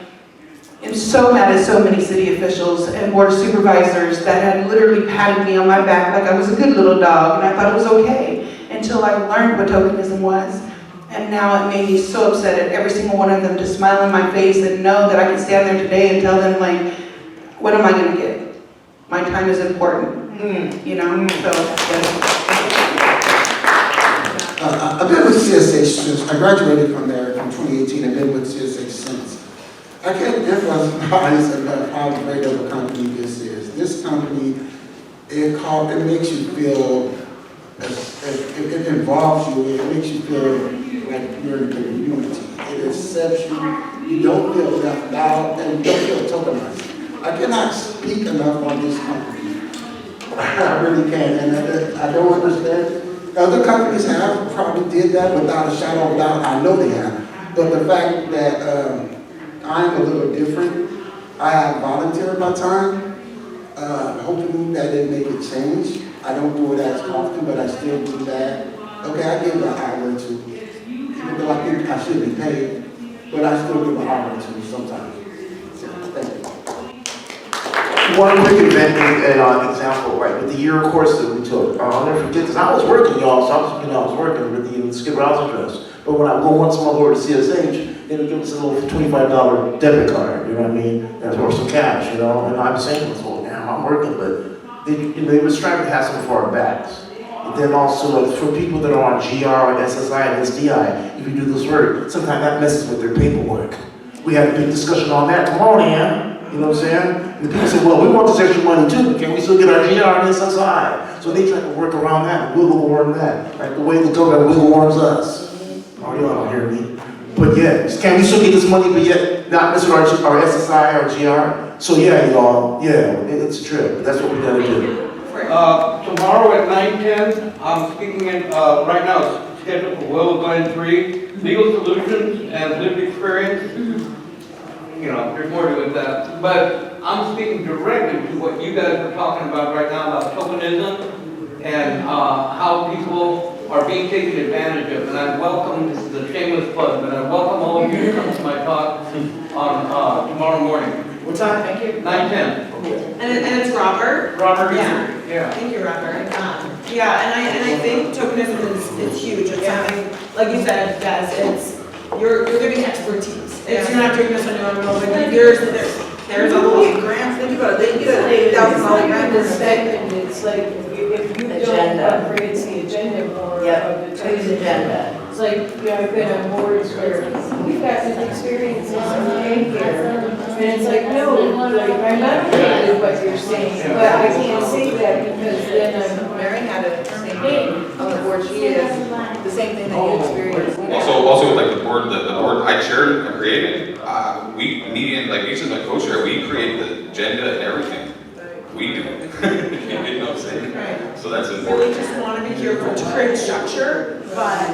am so mad at so many city officials and board of supervisors that had literally patted me on my back like I was a good little dog, and I thought it was okay until I learned what tokenism was. And now it made me so upset at every single one of them to smile in my face and know that I can stand there today and tell them, like, what am I gonna get? My time is important, you know, so. I've been with CSH since, I graduated from there from 2018, and been with CSH since. I can't emphasize enough how great of a company this is. This company, it makes you feel, it involves you, it makes you feel like you're in the community. It accepts you, you don't feel left out, and you don't feel tokenized. I cannot speak enough on this company. I really can, and I don't understand. Other companies have probably did that without a shadow of a doubt. I know they have. But the fact that I'm a little different, I have volunteered my time, hoping that it make a change. I don't do it as often, but I still do that. Okay, I give an hour or two, even though I think I should be paid, but I still give an hour or two sometimes. So, thank you. One quick example, right, with the year course that we took. I'll never forget this. I was working, y'all, so I was working with the Skip Rouse address. But when I go once a month over to CSH, they would give us a little $25 debit card, you know what I mean? And or some cash, you know? And I'm saying, well, damn, I'm working, but they were striving to have some for our backs. And then also, for people that are on GR and SSI and SDI, if you do this work, sometimes that messes with their paperwork. We had a big discussion on that. Come on, Ann. You know what I'm saying? And the people say, well, we want this extra money too, but can we still get our GR and SSI? So they try to work around that and wiggle worm that, like the way the government wiggle worms us. Oh, you don't hear me. But yeah, can we still get this money, but yet not mess with our SSI or GR? So yeah, y'all, yeah, it's a trip. That's what we gotta do. Tomorrow at 9:10, I'm speaking in, right now, it's scheduled for Will Glen 3, Legal Solutions and Lived Experience. You know, there's more to it than that. But I'm speaking directly to what you guys are talking about right now about tokenism and how people are being taken advantage of. And I welcome, this is a shameless plug, but I welcome all of you to come to my talk on tomorrow morning. What time? Thank you. 9:10. And it's Robert? Robert, Yeah. yeah. Thank you, Robert. Yeah, and I think tokenism is huge. It's something, like you said, Des, you're giving expertise. You're not doing this on your own, but There's a These little, grants, think about it, they get a $8,000 grant. It's segment, it's like, if you don't Agenda. upgrade the agenda more Yep, of the choose agenda. It's like, I've been on boards where we've got some experiences in daycare, and it's like, no, like, I'm not okay with what you're saying, but I can't say that because then I'm. Mary had a same thing on the board, she is the same thing that you experienced. Also like the board I chaired and created, me and like usually my co-chair, we create the agenda and everything. We do. You know what I'm saying? So that's really important. just want to be here to create structure, but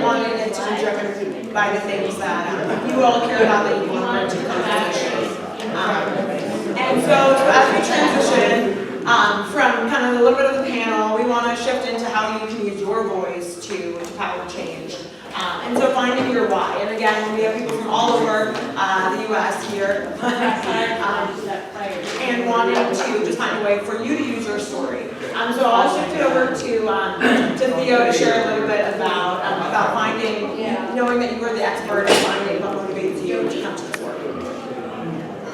wanting it to be driven by the things that you all care about that you want to accomplish. And so as we transition from kind of a little bit of the panel, we want to shift into how you can use your voice to power change. And so finding your why. And again, we have people from all over the U.S. here. And wanting to just find a way for you to use your story. So I'll shift it over to Theo to share a little bit about finding, knowing that you are the expert and finding what motivates you to come to this work.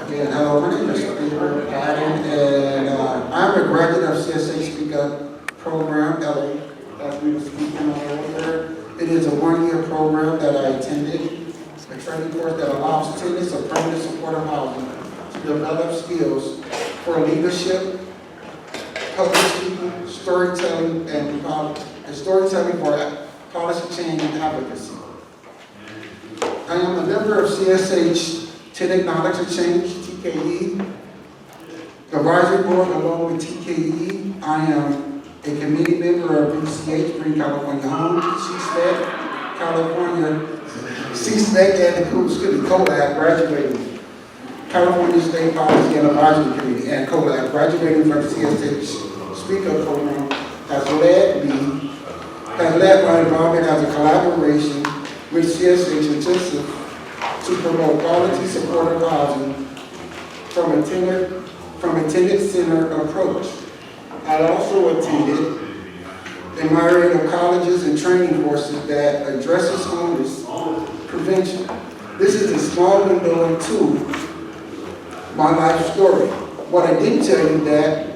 Again, hello, my name is Theodore, Patton, and I'm a graduate of CSH Speak Up program, LA, as we were speaking earlier. It is a one-year program that I attended, a training course that allows tenants of permanent supportive housing to develop skills for leadership, public speaking, storytelling, and storytelling for policy change and advocacy. I am a member of CSH Tenant Knowledge and Change, TKE, advisory board along with TKE. I am a committee member of BCH, Bring California Home, CSPEC, California, CSPEC, and the COLAB, graduating California State Policy and Advisory Committee, and COLAB, graduating from CSH Speak Up program, has led my involvement as a collaboration with CSH Intensive to promote quality supportive housing from a tenant-centered approach. I also attended a myriad of colleges and training courses that addresses homeless prevention. This is a small window into my life story. What I didn't tell you that,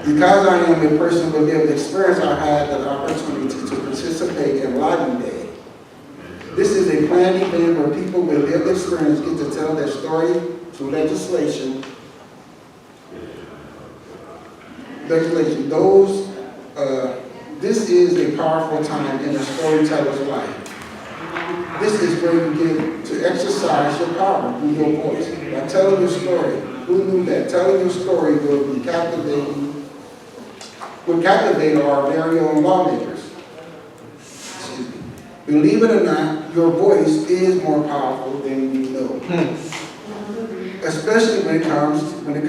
because I am a person with lived experience, I had the opportunity to participate in Lobby Day. This is a planned event where people with lived experience get to tell their story through legislation. This is a powerful time in a storyteller's life. This is where you get to exercise your power through your voice. By telling your story, who knew that? Telling your story will captivate our very own lawmakers. Believe it or not, your voice is more powerful than you know. Especially when it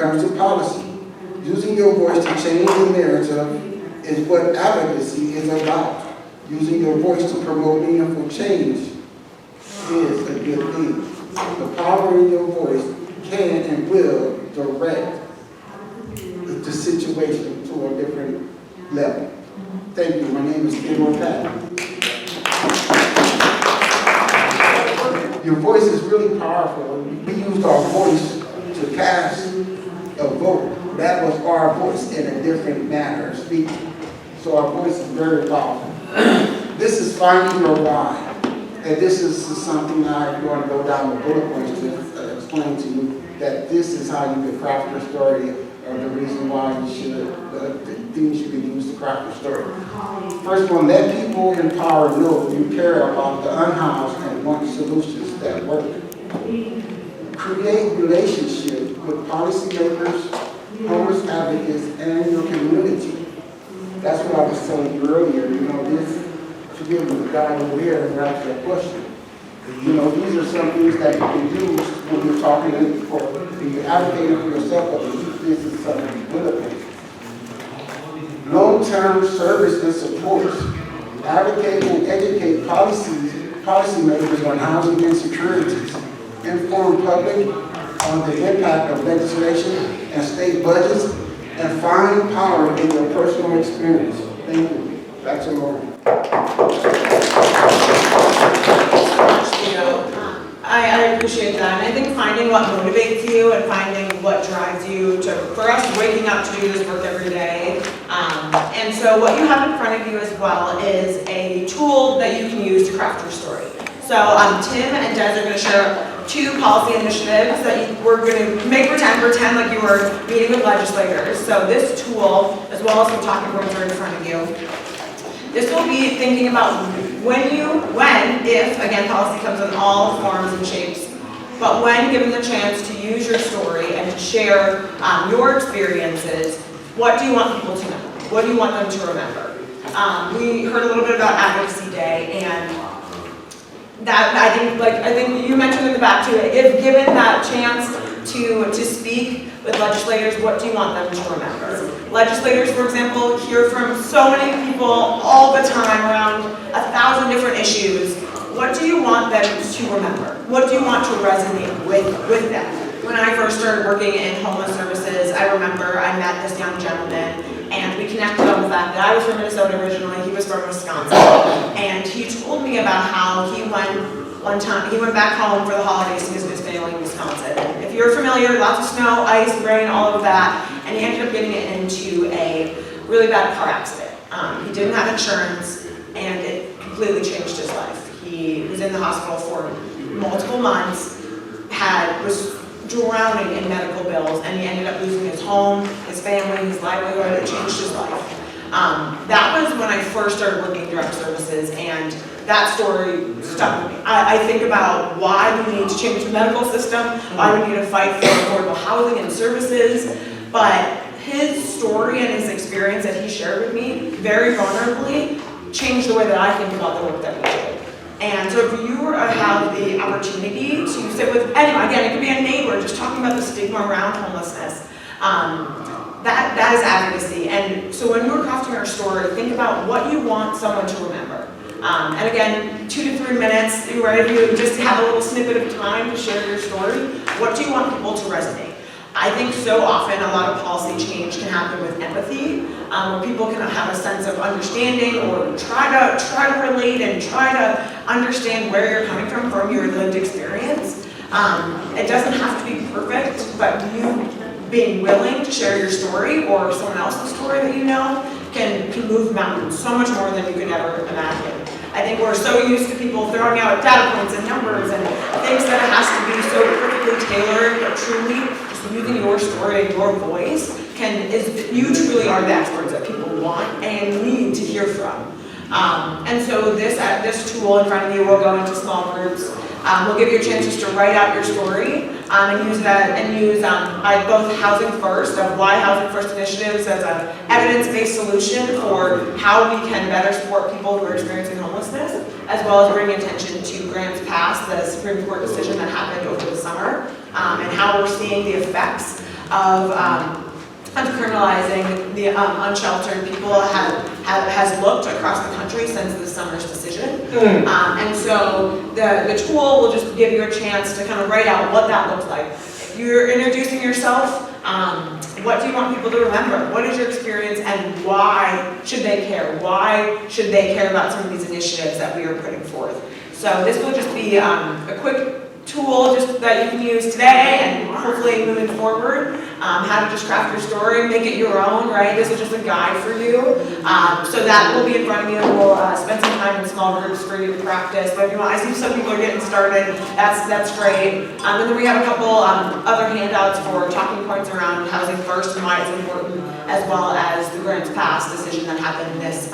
comes to policy. Using your voice to change the narrative is what advocacy is about. Using your voice to promote meaningful change is a good thing. The power in your voice can and will direct the situation to a different level. Thank you. My name is Theodore Patton. Your voice is really powerful. We used our voice to cast a vote. That was our voice in a different manner of speaking. So our voice is very powerful. This is finding your why. And this is something I'm going to go down the bullet points to explain to you, that this is how you can craft your story, or the reason why you should, the things you can use to craft your story. First one, let people in power know you care about the unhoused and want solutions that work. Create relationships with policymakers, homeless advocates, and your community. That's what I was telling you earlier. You know, this, forgive me, the guy over here and asked that question. You know, these are some things that you can use when you're talking or when you're advocating for yourself, but this is something good. Long-term service and support. Advocate and educate policymakers on housing insecurities. Inform public on the impact of legislation and state budgets, and find power in your personal experience. Thank you. Back to Lauren. I appreciate that. And I think finding what motivates you and finding what drives you for us waking up to do this work every day. And so what you have in front of you as well is a tool that you can use to craft your story. So Tim and Des are going to share 2 policy initiatives that we're going to make pretend like you were meeting with legislators. So this tool, as well as some talking points are in front of you. This will be thinking about if, again, policy comes in all forms and shapes, but when given the chance to use your story and to share your experiences, what do you want people to know? What do you want them to remember? We heard a little bit about Advocacy Day, and that I think you mentioned in the back too. If given that chance to speak with legislators, what do you want them to remember? Legislators, for example, hear from so many people all the time around 1,000 different issues. What do you want them to remember? What do you want to resonate with them? When I first started working in homeless services, I remember I met this young gentleman and we connected on the fact that I was from Minnesota originally, he was from Wisconsin. And he told me about how he went back home for the holidays to visit his family in Wisconsin. If you're familiar, lots of snow, ice, rain, all of that, and he ended up getting into a really bad car accident. He didn't have insurance, and it completely changed his life. He was in the hospital for multiple months, was drowning in medical bills, and he ended up losing his home, his family, his livelihood. It changed his life. That was when I first started working in direct services, and that story stuck with me. I think about why we need to change the medical system, why we need to fight for affordable housing and services, but his story and his experience that he shared with me, very vulnerably, changed the way that I think about the work that we do. And so if you have the opportunity to sit with anyone, again, it could be a neighbor, just talking about the stigma around homelessness, that is advocacy. And so when you're crafting your story, think about what you want someone to remember. And again, 2 to 3 minutes, right? If you just have a little snippet of time to share your story, what do you want people to resonate? I think so often a lot of policy change can happen with empathy, where people can have a sense of understanding or try to relate and try to understand where you're coming from your lived experience. It doesn't have to be perfect, but you being willing to share your story or someone else's story that you know can move mountains so much more than you could ever imagine. I think we're so used to people throwing out data points and numbers and things that it has to be so perfectly tailored, but truly just using your story and your voice you truly are the experts that people want and need to hear from. And so this tool in front of you will go into small groups. We'll give you a chance just to write out your story and use both Housing First, of why Housing First initiatives as an evidence-based solution for how we can better support people who are experiencing homelessness, as well as bring attention to Grants Pass, the Supreme Court decision that happened over the summer, and how we're seeing the effects of criminalizing the unsheltered people has looked across the country since this summer's decision. And so the tool will just give you a chance to kind of write out what that looks like. If you're introducing yourself, what do you want people to remember? What is your experience and why should they care? Why should they care about some of these initiatives that we are putting forth? So this will just be a quick tool just that you can use today and hopefully moving forward, how to just craft your story, make it your own, right? This is just a guide for you. So that will be in front of you, and we'll spend some time in small groups for you to practice. But if you want, I see some people are getting started, that's great. And then we have a couple other handouts for talking points around Housing First and why it's important, as well as the Grants Pass decision that happened this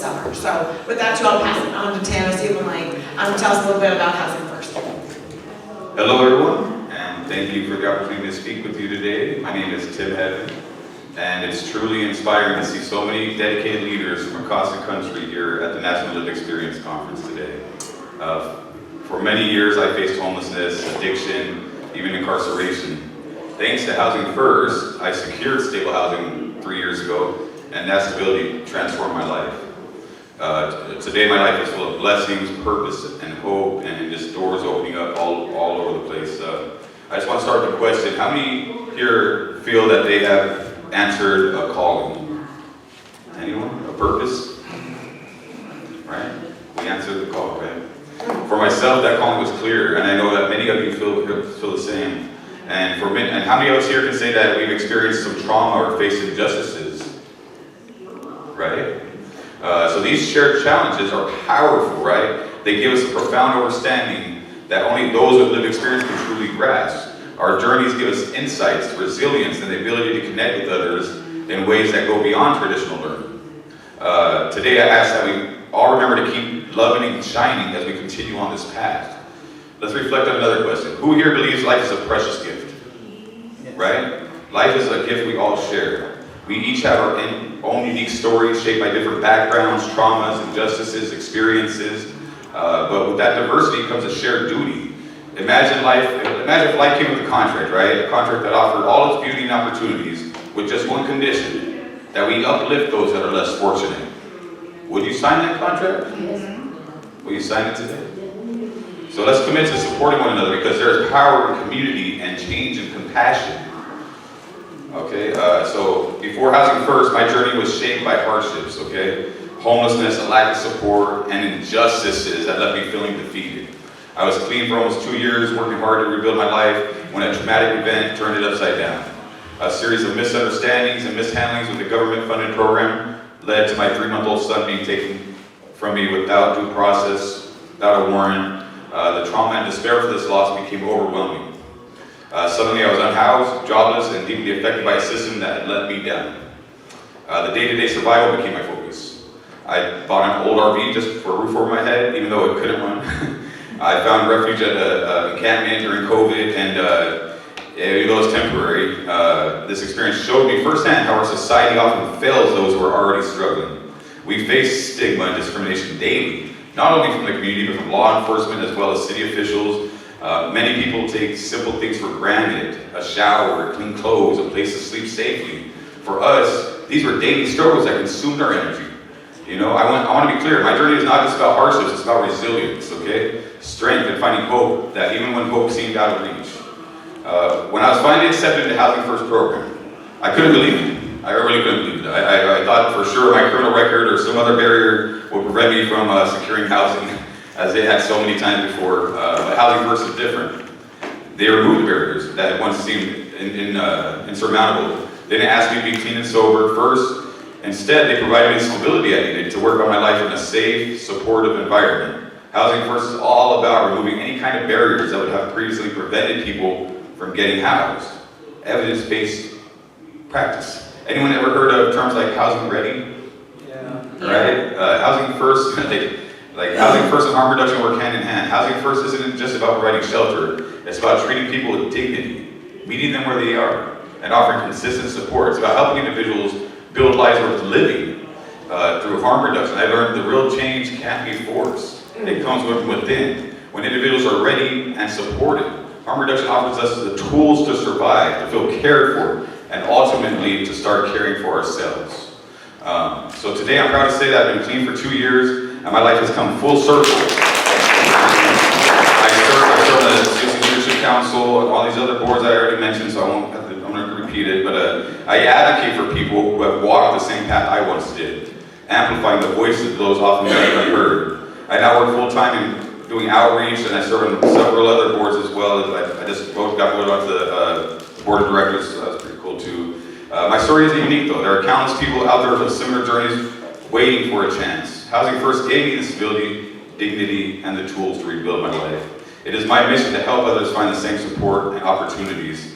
summer. So with that too, I'll pass it on to Tana, so you can tell us a little bit about Housing First. Hello everyone, and thank you for the opportunity to speak with you today. My name is Tim Heavin, and it's truly inspiring to see so many dedicated leaders from across the country here at the National Lived Experience Conference today. For many years I faced homelessness, addiction, even incarceration. Thanks to Housing First, I secured stable housing 3 years ago, and that stability transformed my life. Today my life is full of blessings, purpose, and hope, and just doors opening up all over the place. I just want to start with a question. How many here feel that they have answered a calling? Anyone? A purpose? Right? We answered the call, right? For myself, that calling was clear, and I know that many of you feel the same. And for many, and how many of us here can say that we've experienced some trauma or faced injustices, right? So these shared challenges are powerful, right? They give us a profound understanding that only those with lived experience can truly grasp. Our journeys give us insights, resilience, and the ability to connect with others in ways that go beyond traditional learning. Today I ask that we all remember to keep loving and shining as we continue on this path. Let's reflect on another question. Who here believes life is a precious gift? Right? Life is a gift we all share. We each have our own unique stories shaped by different backgrounds, traumas, injustices, experiences. But with that diversity comes a shared duty. Imagine if life came with a contract, right? A contract that offered all its beauty and opportunities with just one condition, that we uplift those that are less fortunate. Would you sign that contract? Yes. Will you sign it today? So let's commit to supporting one another because there is power in community and change and compassion. Okay, so before Housing First, my journey was shaped by hardships, okay? Homelessness, a lack of support, and injustices that left me feeling defeated. I was clean for almost 2 years, working hard to rebuild my life when a traumatic event turned it upside down. A series of misunderstandings and mishandlings with the government-funded program led to my 3-month-old son being taken from me without due process, without a warrant. The trauma and despair for this loss became overwhelming. Suddenly I was unhoused, jobless, and deeply affected by a system that had let me down. The day-to-day survival became my focus. I bought an old RV just for a roof over my head, even though it couldn't run. I found refuge at an encampment during COVID, and even though it's temporary, this experience showed me firsthand how our society often fails those who are already struggling. We face stigma and discrimination daily, not only from the community, but from law enforcement as well as city officials. Many people take simple things for granted: a shower, clean clothes, a place to sleep safely. For us, these were daily struggles that consumed our energy. You know, I want to be clear, my journey is not just about hardships, it's about resilience, okay? Strength and finding hope, that even when hope seemed out of reach. When I was finally accepted into Housing First program, I couldn't believe it. I really couldn't believe it. I thought for sure my criminal record or some other barrier would prevent me from securing housing, as they had so many times before. But Housing First is different. They removed the barriers that had once seemed insurmountable. They didn't ask me to be clean and sober first. Instead, they provided me the stability I needed to work on my life in a safe, supportive environment. Housing First is all about removing any kind of barriers that would have previously prevented people from getting housed. Evidence-based practice. Anyone ever heard of terms like housing ready? Yeah. Right? Housing First, like Housing First and harm reduction work hand in hand. Housing First isn't just about providing shelter. It's about treating people with dignity, meeting them where they are, and offering consistent support. It's about helping individuals build lives worth living through harm reduction. I learned the real change can't be forced. It comes from within. When individuals are ready and supported, harm reduction offers us the tools to survive, to feel cared for, and ultimately to start caring for ourselves. So today I'm proud to say that I've been clean for 2 years, and my life has come full circle. I serve on the Citizen Leadership Council and all these other boards I already mentioned, so I'm going to repeat it, but I advocate for people who have walked the same path I once did, amplifying the voices of those often left unheard. I now work full-time in doing outreach, and I serve on several other boards as well. I just got voted onto the board of directors, so that's pretty cool too. My story isn't unique though. There are countless people out there with similar journeys waiting for a chance. Housing First gave me the stability, dignity, and the tools to rebuild my life. It is my mission to help others find the same support and opportunities.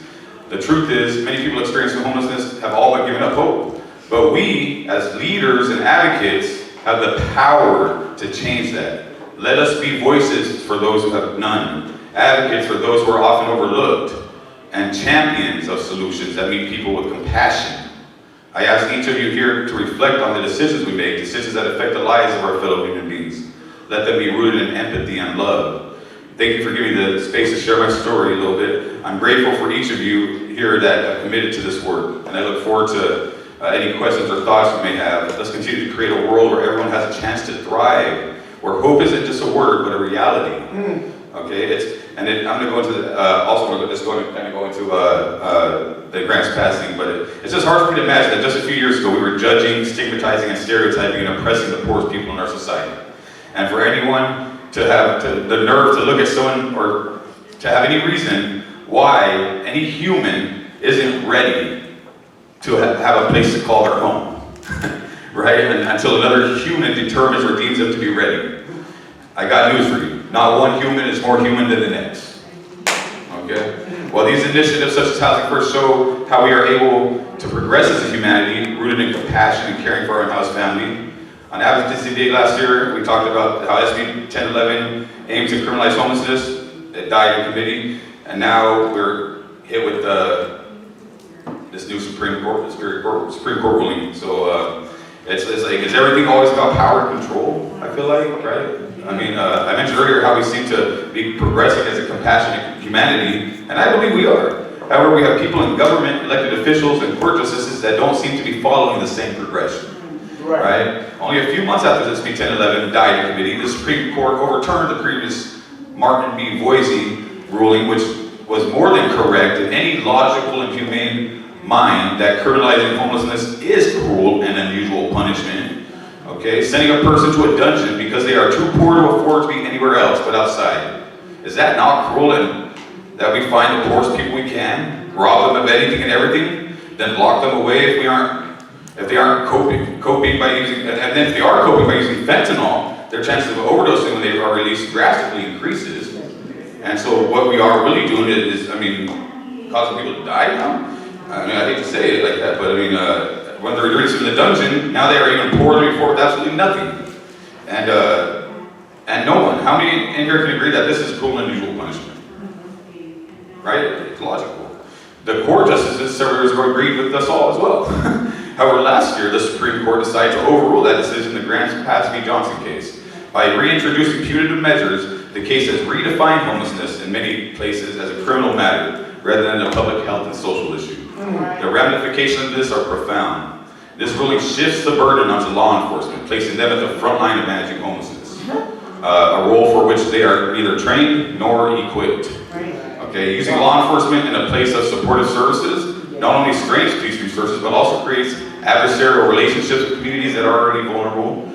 The truth is, many people experiencing homelessness have all but given up hope. But we, as leaders and advocates, have the power to change that. Let us be voices for those who have none, advocates for those who are often overlooked, and champions of solutions that meet people with compassion. I ask each of you here to reflect on the decisions we make, decisions that affect the lives of our fellow human beings. Let them be rooted in empathy and love. Thank you for giving me the space to share my story a little bit. I'm grateful for each of you here that have committed to this work, and I look forward to any questions or thoughts you may have. Let's continue to create a world where everyone has a chance to thrive, where hope isn't just a word, but a reality. Okay, I'm going to go into the grants passing, but it's just hard for me to imagine that just a few years ago we were judging, stigmatizing, and stereotyping and oppressing the poorest people in our society. And for anyone to have the nerve to look at someone or to have any reason why any human isn't ready to have a place to call their home, right? And until another human determines or deems them to be ready. I got news for you. Not one human is more human than the next. Okay? Well, these initiatives such as Housing First show how we are able to progress as a humanity, rooted in compassion and caring for our in-house family. On Advocacy Day last year, we talked about how SB 1011 aims to criminalize homelessness. It died in committee, and now we're hit with this new Supreme Court ruling. So it's like, is everything always about power and control? I feel like, right? I mean, I mentioned earlier how we seem to be progressing as a compassionate humanity, and I believe we are. However, we have people in government, elected officials, and court justices that don't seem to be following the same progression. Right? Only a few months after this SB 1011 died in committee, the Supreme Court overturned the previous Martin v. Boise ruling, which was more than correct in any logical and humane mind that criminalizing homelessness is cruel and unusual punishment. Okay, sending a person to a dungeon because they are too poor to afford to be anywhere else but outside. Is that not cruel, and that we find the poorest people we can, rob them of anything and everything, then lock them away if they aren't coping by using, and then if they are coping by using fentanyl, their chances of overdosing when they are released drastically increases. And so what we are really doing is, I mean, causing people to die now. I mean, I hate to say it like that, but I mean, when they're released from the dungeon, now they are even poorer than before with absolutely nothing. And no one, how many in here can agree that this is cruel and unusual punishment? Right? It's logical. The court justices several years ago agreed with us all as well. However, last year, the Supreme Court decided to overrule that decision in the Grants Pass v. Johnson case. By reintroducing punitive measures, the case has redefined homelessness in many places as a criminal matter rather than a public health and social issue. The ramifications of this are profound. This ruling shifts the burden onto law enforcement, placing them at the front line of managing homelessness, a role for which they are neither trained nor equipped. Okay, using law enforcement in a place of supportive services not only strains police resources, but also creates adversarial relationships with communities that are already vulnerable.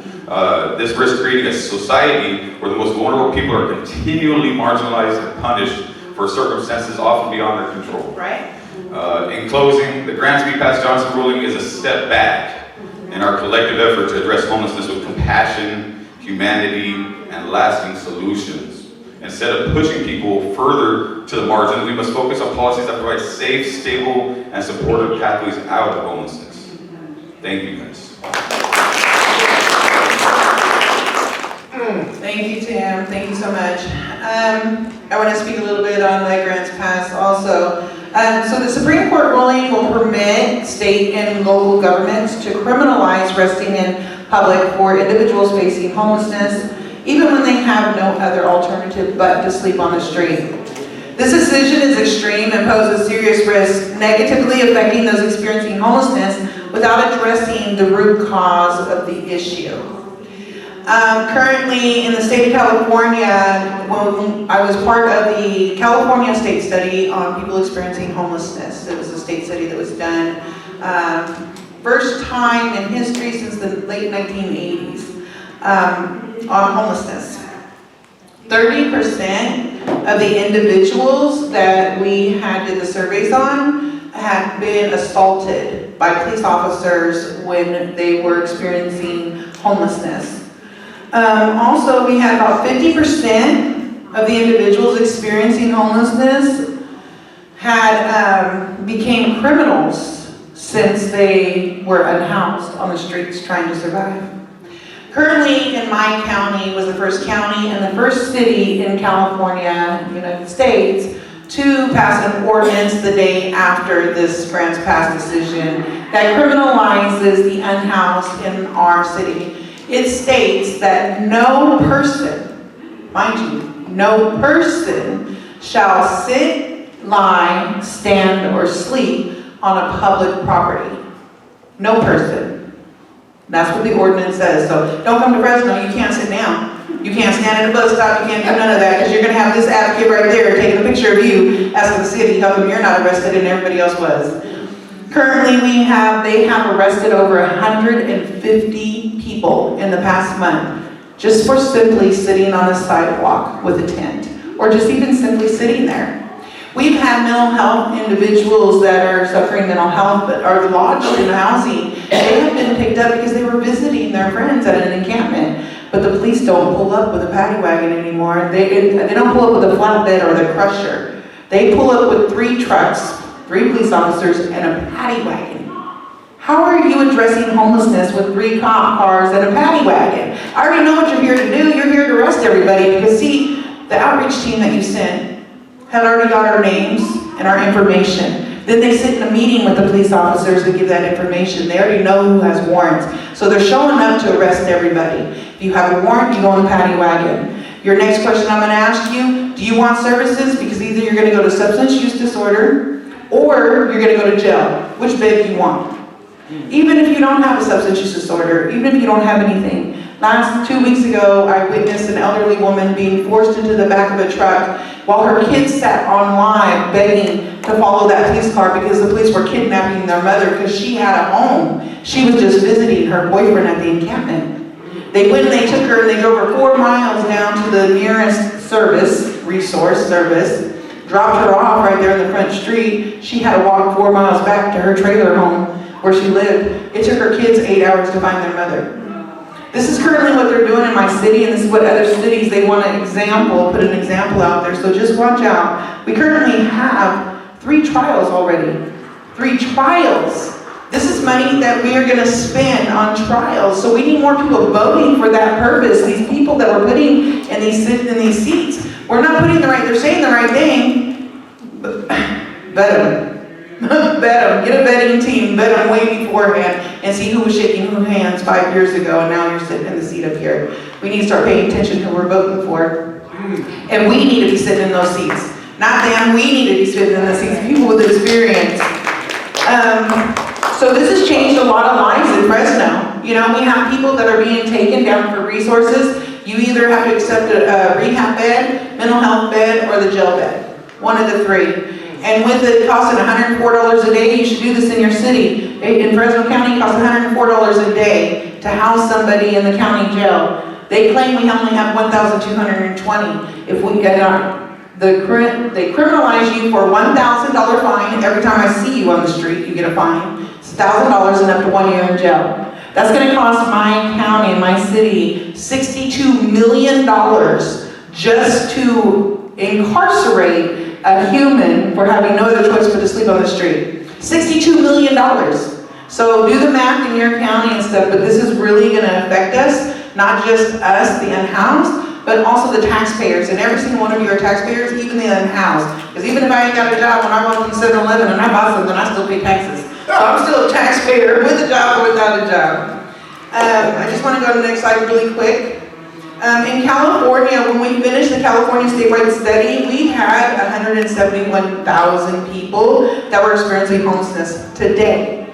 This risks creating a society where the most vulnerable people are continually marginalized and punished for circumstances often beyond their control. Right. In closing, the Grants v. Pass Johnson ruling is a step back in our collective effort to address homelessness with compassion, humanity, and lasting solutions. Instead of pushing people further to the margin, we must focus on policies that provide safe, stable, and supportive pathways out of homelessness. Thank you, guys. Thank you, Tim. Thank you so much. I want to speak a little bit on the Grants Pass also. So the Supreme Court ruling will permit state and local governments to criminalize resting in public for individuals facing homelessness, even when they have no other alternative but to sleep on the street. This decision is extreme and poses serious risk, negatively affecting those experiencing homelessness without addressing the root cause of the issue. Currently in the state of California, when I was part of the California State Study on people experiencing homelessness. It was a state study that was done first time in history since the late 1980s on homelessness. 30% of the individuals that we did the surveys on had been assaulted by police officers when they were experiencing homelessness. Also, we had about 50% of the individuals experiencing homelessness became criminals since they were unhoused on the streets trying to survive. Currently, in my county, was the first county and the first city in California, United States, to pass an ordinance the day after this Grants Pass decision that criminalizes the unhoused in our city. It states that no person, mind you, no person shall sit, lie, stand, or sleep on a public property. No person. That's what the ordinance says. So don't come to Fresno, you can't sit down. You can't stand at a bus stop, you can't do none of that, because you're gonna have this advocate right there taking a picture of you, asking the city how come you're not arrested and everybody else was. Currently they have arrested over 150 people in the past month, just for simply sitting on a sidewalk with a tent, or just even simply sitting there. We've had mental health individuals that are suffering mental health but are lodged in housing. They have been picked up because they were visiting their friends at an encampment. But the police don't pull up with a paddy wagon anymore. They don't pull up with a flatbed or the crusher. They pull up with 3 trucks, 3 police officers, and a paddy wagon. How are you addressing homelessness with 3 cop cars and a paddy wagon? I already know what you're here to do. You're here to arrest everybody because see, the outreach team that you sent had already got our names and our information. Then they sit in a meeting with the police officers to give that information. They already know who has warrants. So they're showing up to arrest everybody. If you have a warrant, you go on the paddy wagon. Your next question I'm gonna ask you, do you want services? Because either you're gonna go to substance use disorder or you're gonna go to jail. Which bed do you want? Even if you don't have a substance use disorder, even if you don't have anything. Last 2 weeks ago, I witnessed an elderly woman being forced into the back of a truck while her kids sat on live begging to follow that police car because the police were kidnapping their mother because she had a home. She was just visiting her boyfriend at the encampment. They went and they took her and they drove her 4 miles down to the nearest resource service, dropped her off right there in the front street. She had to walk 4 miles back to her trailer home where she lived. It took her kids 8 hours to find their mother. This is currently what they're doing in my city, and this is what other cities, they want an example, put an example out there, so just watch out. We currently have 3 trials already. 3 trials. This is money that we are gonna spend on trials, so we need more people voting for that purpose. These people that we're putting in these seats, we're not putting they're saying the right thing, but bet them. Bet them. Get a betting team, bet them way beforehand, and see who was shaking whose hands 5 years ago, and now you're sitting in the seat up here. We need to start paying attention to who we're voting for. And we need to be sitting in those seats. Not them, we need to be sitting in the seats, people with experience. So this has changed a lot of lives in Fresno. You know, we have people that are being taken down for resources. You either have to accept a rehab bed, mental health bed, or the jail bed. One of the 3. And with it costing $104 a day, you should do this in your city. In Fresno County, it costs $104 a day to house somebody in the county jail. They claim we only have 1,220. If we get they criminalize you for $1,000 fine. Every time I see you on the street, you get a fine. It's $1,000 and up to 1 year in jail. That's going to cost my county and my city $62 million just to incarcerate a human for having no other choice but to sleep on the street. $62 million. So do the math in your county and stuff, but this is really going to affect us, not just us, the unhoused, but also the taxpayers. And every single one of you are taxpayers, even the unhoused. Because even if I ain't got a job, when I walk in 7-Eleven and I buy something, I still pay taxes. So I'm still a taxpayer with a job or without a job. I just want to go to the next slide really quick. In California, when we finished the California statewide study, we had 171,000 people that were experiencing homelessness. Today,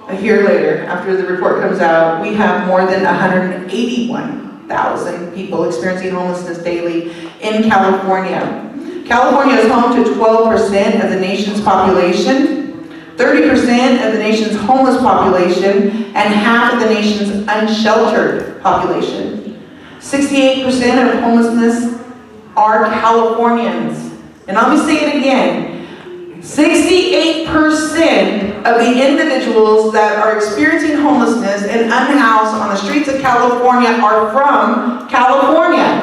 a year later, after the report comes out, we have more than 181,000 people experiencing homelessness daily in California. California is home to 12% of the nation's population, 30% of the nation's homeless population, and half of the nation's unsheltered population. 68% of homelessness are Californians. And let me say it again. 68% of the individuals that are experiencing homelessness and unhoused on the streets of California are from California.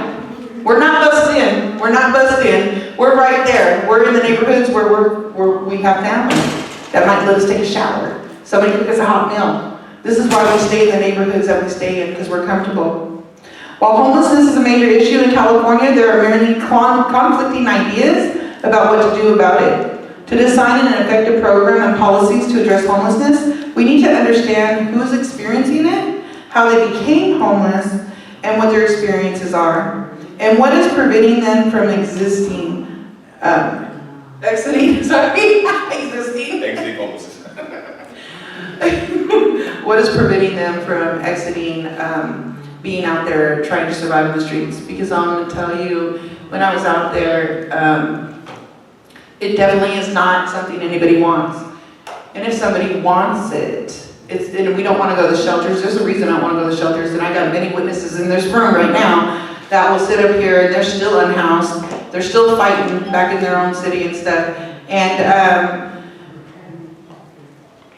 We're not bussed in. We're not bussed in. We're right there. We're in the neighborhoods where we have families that might let us take a shower. Somebody cook us a hot meal. This is why we stay in the neighborhoods that we stay in, because we're comfortable. While homelessness is a major issue in California, there are many conflicting ideas about what to do about it. To design an effective program and policies to address homelessness, we need to understand who's experiencing it, how they became homeless, and what their experiences are, and what is preventing them from exiting homelessness. What is preventing them from exiting being out there trying to survive in the streets? Because I'm going to tell you, when I was out there, it definitely is not something anybody wants. And if somebody wants it, and we don't want to go to the shelters. There's a reason I want to go to the shelters, and I got many witnesses in this room right now that will sit up here and they're still unhoused, They're still fighting back in their own city and stuff. And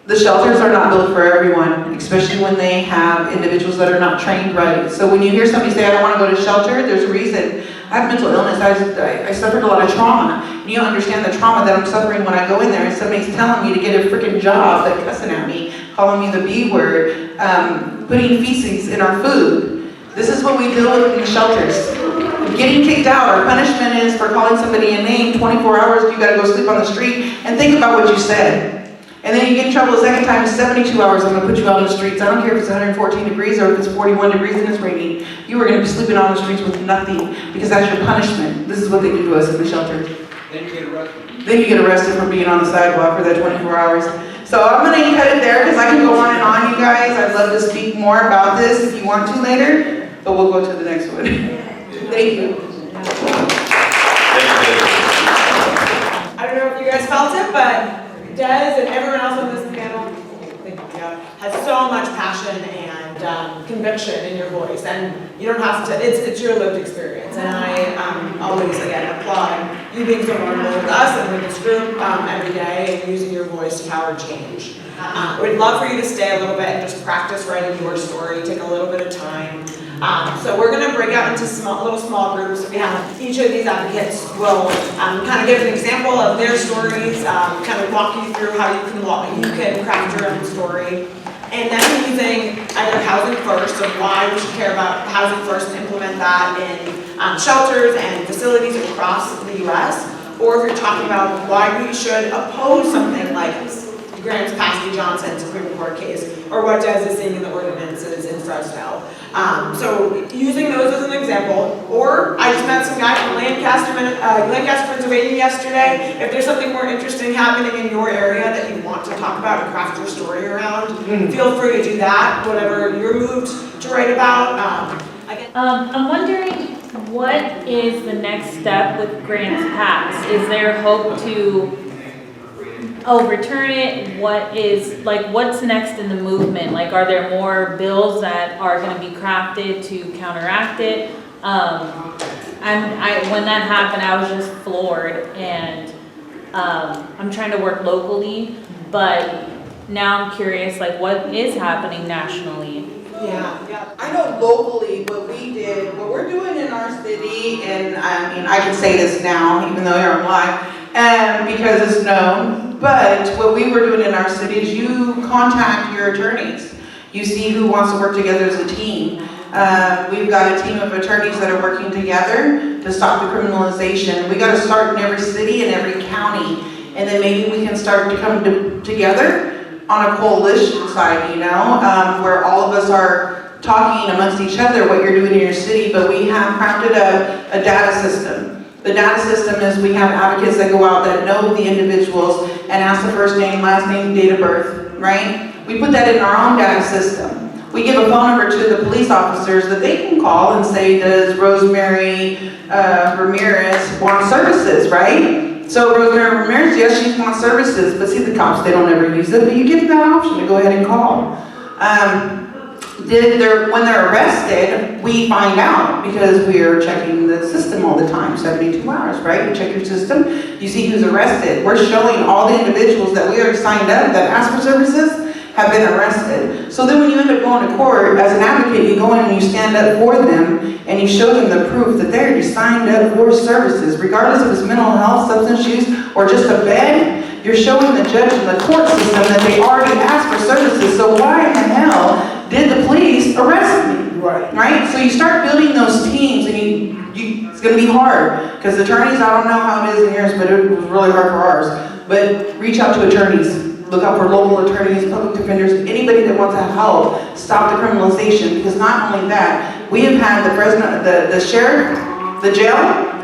the shelters are not built for everyone, especially when they have individuals that are not trained right. So when you hear somebody say, I don't want to go to shelter, there's a reason. I have mental illness, I suffered a lot of trauma. And you don't understand the trauma that I'm suffering when I go in there and somebody's telling me to get a freaking job, like cussing at me, calling me the B word, putting feces in our food. This is what we deal with in the shelters. Getting kicked out, our punishment is for calling somebody a name, 24 hours, you gotta go sleep on the street, and think about what you said. And then you get in trouble the second time, 72 hours, I'm gonna put you out on the streets. I don't care if it's 114 degrees or if it's 41 degrees and it's raining. You are gonna be sleeping on the streets with nothing, because that's your punishment. This is what they do to us in the shelter. Then you get arrested. Then you get arrested for being on the sidewalk for that 24 hours. So I'm gonna cut it there, because I can go on and on, you guys. I'd love to speak more about this if you want to later, but we'll go to the next one. Thank you. I don't know if you guys felt it, but Des and everyone else on this panel, thank you, has so much passion and conviction in your voice, and you don't have to, it's your lived experience, and I always, again, applaud you being so vulnerable with us and with this group every day and using your voice to power change. We'd love for you to stay a little bit and just practice writing your story, take a little bit of time. So we're going to break out into little small groups. We have each of these advocates will kind of give an example of their stories, kind of walk you through how you can craft your own story, and then using either housing first, so why we should care about housing first and implement that in shelters and facilities across the U.S., or if you're talking about why we should oppose something like Graham's Paskey Johnson Supreme Court case, or what Des is seeing in the ordinances in Fresno. So using those as an example, or I just met some guy from Lancaster, Pennsylvania yesterday. If there's something more interesting happening in your area that you want to talk about and craft your story around, feel free to do that, whatever you're moved to write about. I'm wondering, what is the next step with Grants Pass? Is there hope to overturn it? What's next in the movement? Like, are there more bills that are going to be crafted to counteract it? When that happened, I was just floored, and I'm trying to work locally, but now I'm curious, like, what is happening nationally? Yeah. I know locally what we're doing in our city, and I mean, I can say this now, even though you're on live, because it's known, but what we were doing in our city is you contact your attorneys. You see who wants to work together as a team. We've got a team of attorneys that are working together to stop the criminalization. We got to start in every city and every county, and then maybe we can start to come together on a coalition side, where all of us are talking amongst each other what you're doing in your city, but we have crafted a data system. The data system is we have advocates that go out that know the individuals and ask the first name, last name, date of birth, right? We put that in our own data system. We give a phone number to the police officers that they can call and say, does Rosemary Ramirez want services, right? So Rosemary Ramirez, yes, she wants services, but see, the cops, they don't ever use it, but you give them that option to go ahead and call. When they're arrested, we find out because we are checking the system all the time, 72 hours, right? You check your system, you see who's arrested. We're showing all the individuals that we already signed up that ask for services have been arrested. So then when you end up going to court, as an advocate, you go in and you stand up for them and you show them the proof that they're already signed up for services, regardless if it's mental health, substance use, or just a bed. You're showing the judge and the court system that they already asked for services, so why in the hell did the police arrest me? Right? So you start building those teams, and it's going to be hard, because attorneys, I don't know how it is in yours, but it was really hard for ours. But reach out to attorneys. Look out for local attorneys, public defenders, anybody that wants to help stop the criminalization, because not only that, we have had the sheriff, the jail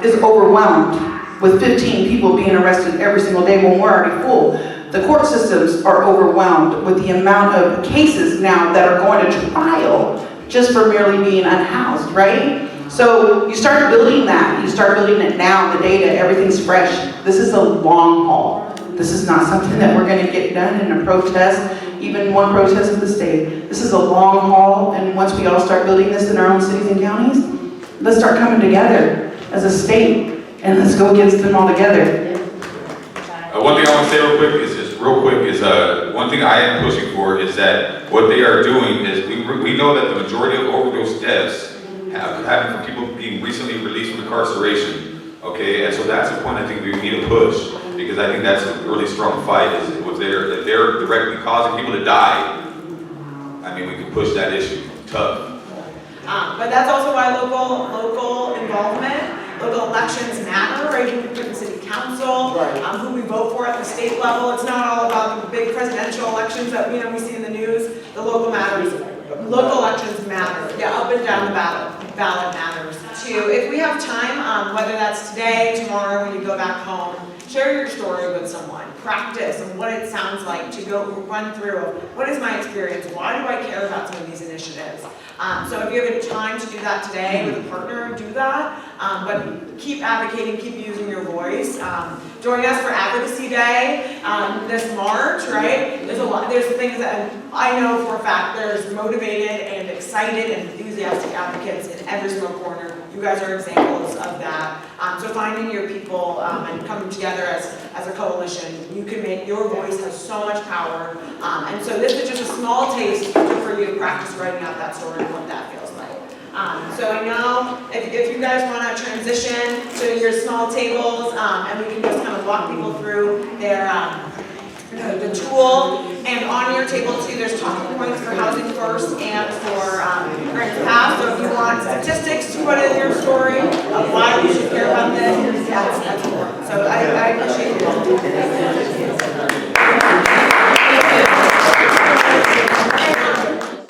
is overwhelmed with 15 people being arrested every single day when we're already full. The court systems are overwhelmed with the amount of cases now that are going to trial just for merely being unhoused, right? So you start building that. You start building it now, the data, everything's fresh. This is a long haul. This is not something that we're going to get done in a protest, even one protest of the state. This is a long haul, and once we all start building this in our own cities and counties, let's start coming together as a state and let's go against them all together. One thing I want to say real quick is one thing I am pushing for is that what they are doing is we know that the majority of overdose deaths have happened from people being recently released from incarceration. Okay, and so that's the point I think we need to push, because I think that's a really strong fight. Is if they're directly causing people to die, I mean, we can push that issue tough. But that's also why local involvement, local elections matter, right? Who we put in city council, who we vote for at the state level. It's not all about the big presidential elections that we see in the news. The local matters. Local elections matter. Yeah, up and down the ballot matters too. If we have time, whether that's today, tomorrow, when you go back home, share your story with someone. Practice and what it sounds like to go run through. What is my experience? Why do I care about some of these initiatives? So if you have time to do that today with a partner, do that. But keep advocating, keep using your voice. Join us for Advocacy Day this March, right? There's things that I know for a fact there's motivated and excited and enthusiastic advocates in every single corner. You guys are examples of that. So finding your people and coming together as a coalition, you can make, your voice has so much power. And so this is just a small taste for you to practice writing out that story and what that feels like. So I know if you guys want to transition to your small tables, and we can just kind of walk people through their the tool, and on your table too, there's talking points for Housing First and for Grants Pass. So if you want statistics to put in your story of why we should care about this, that's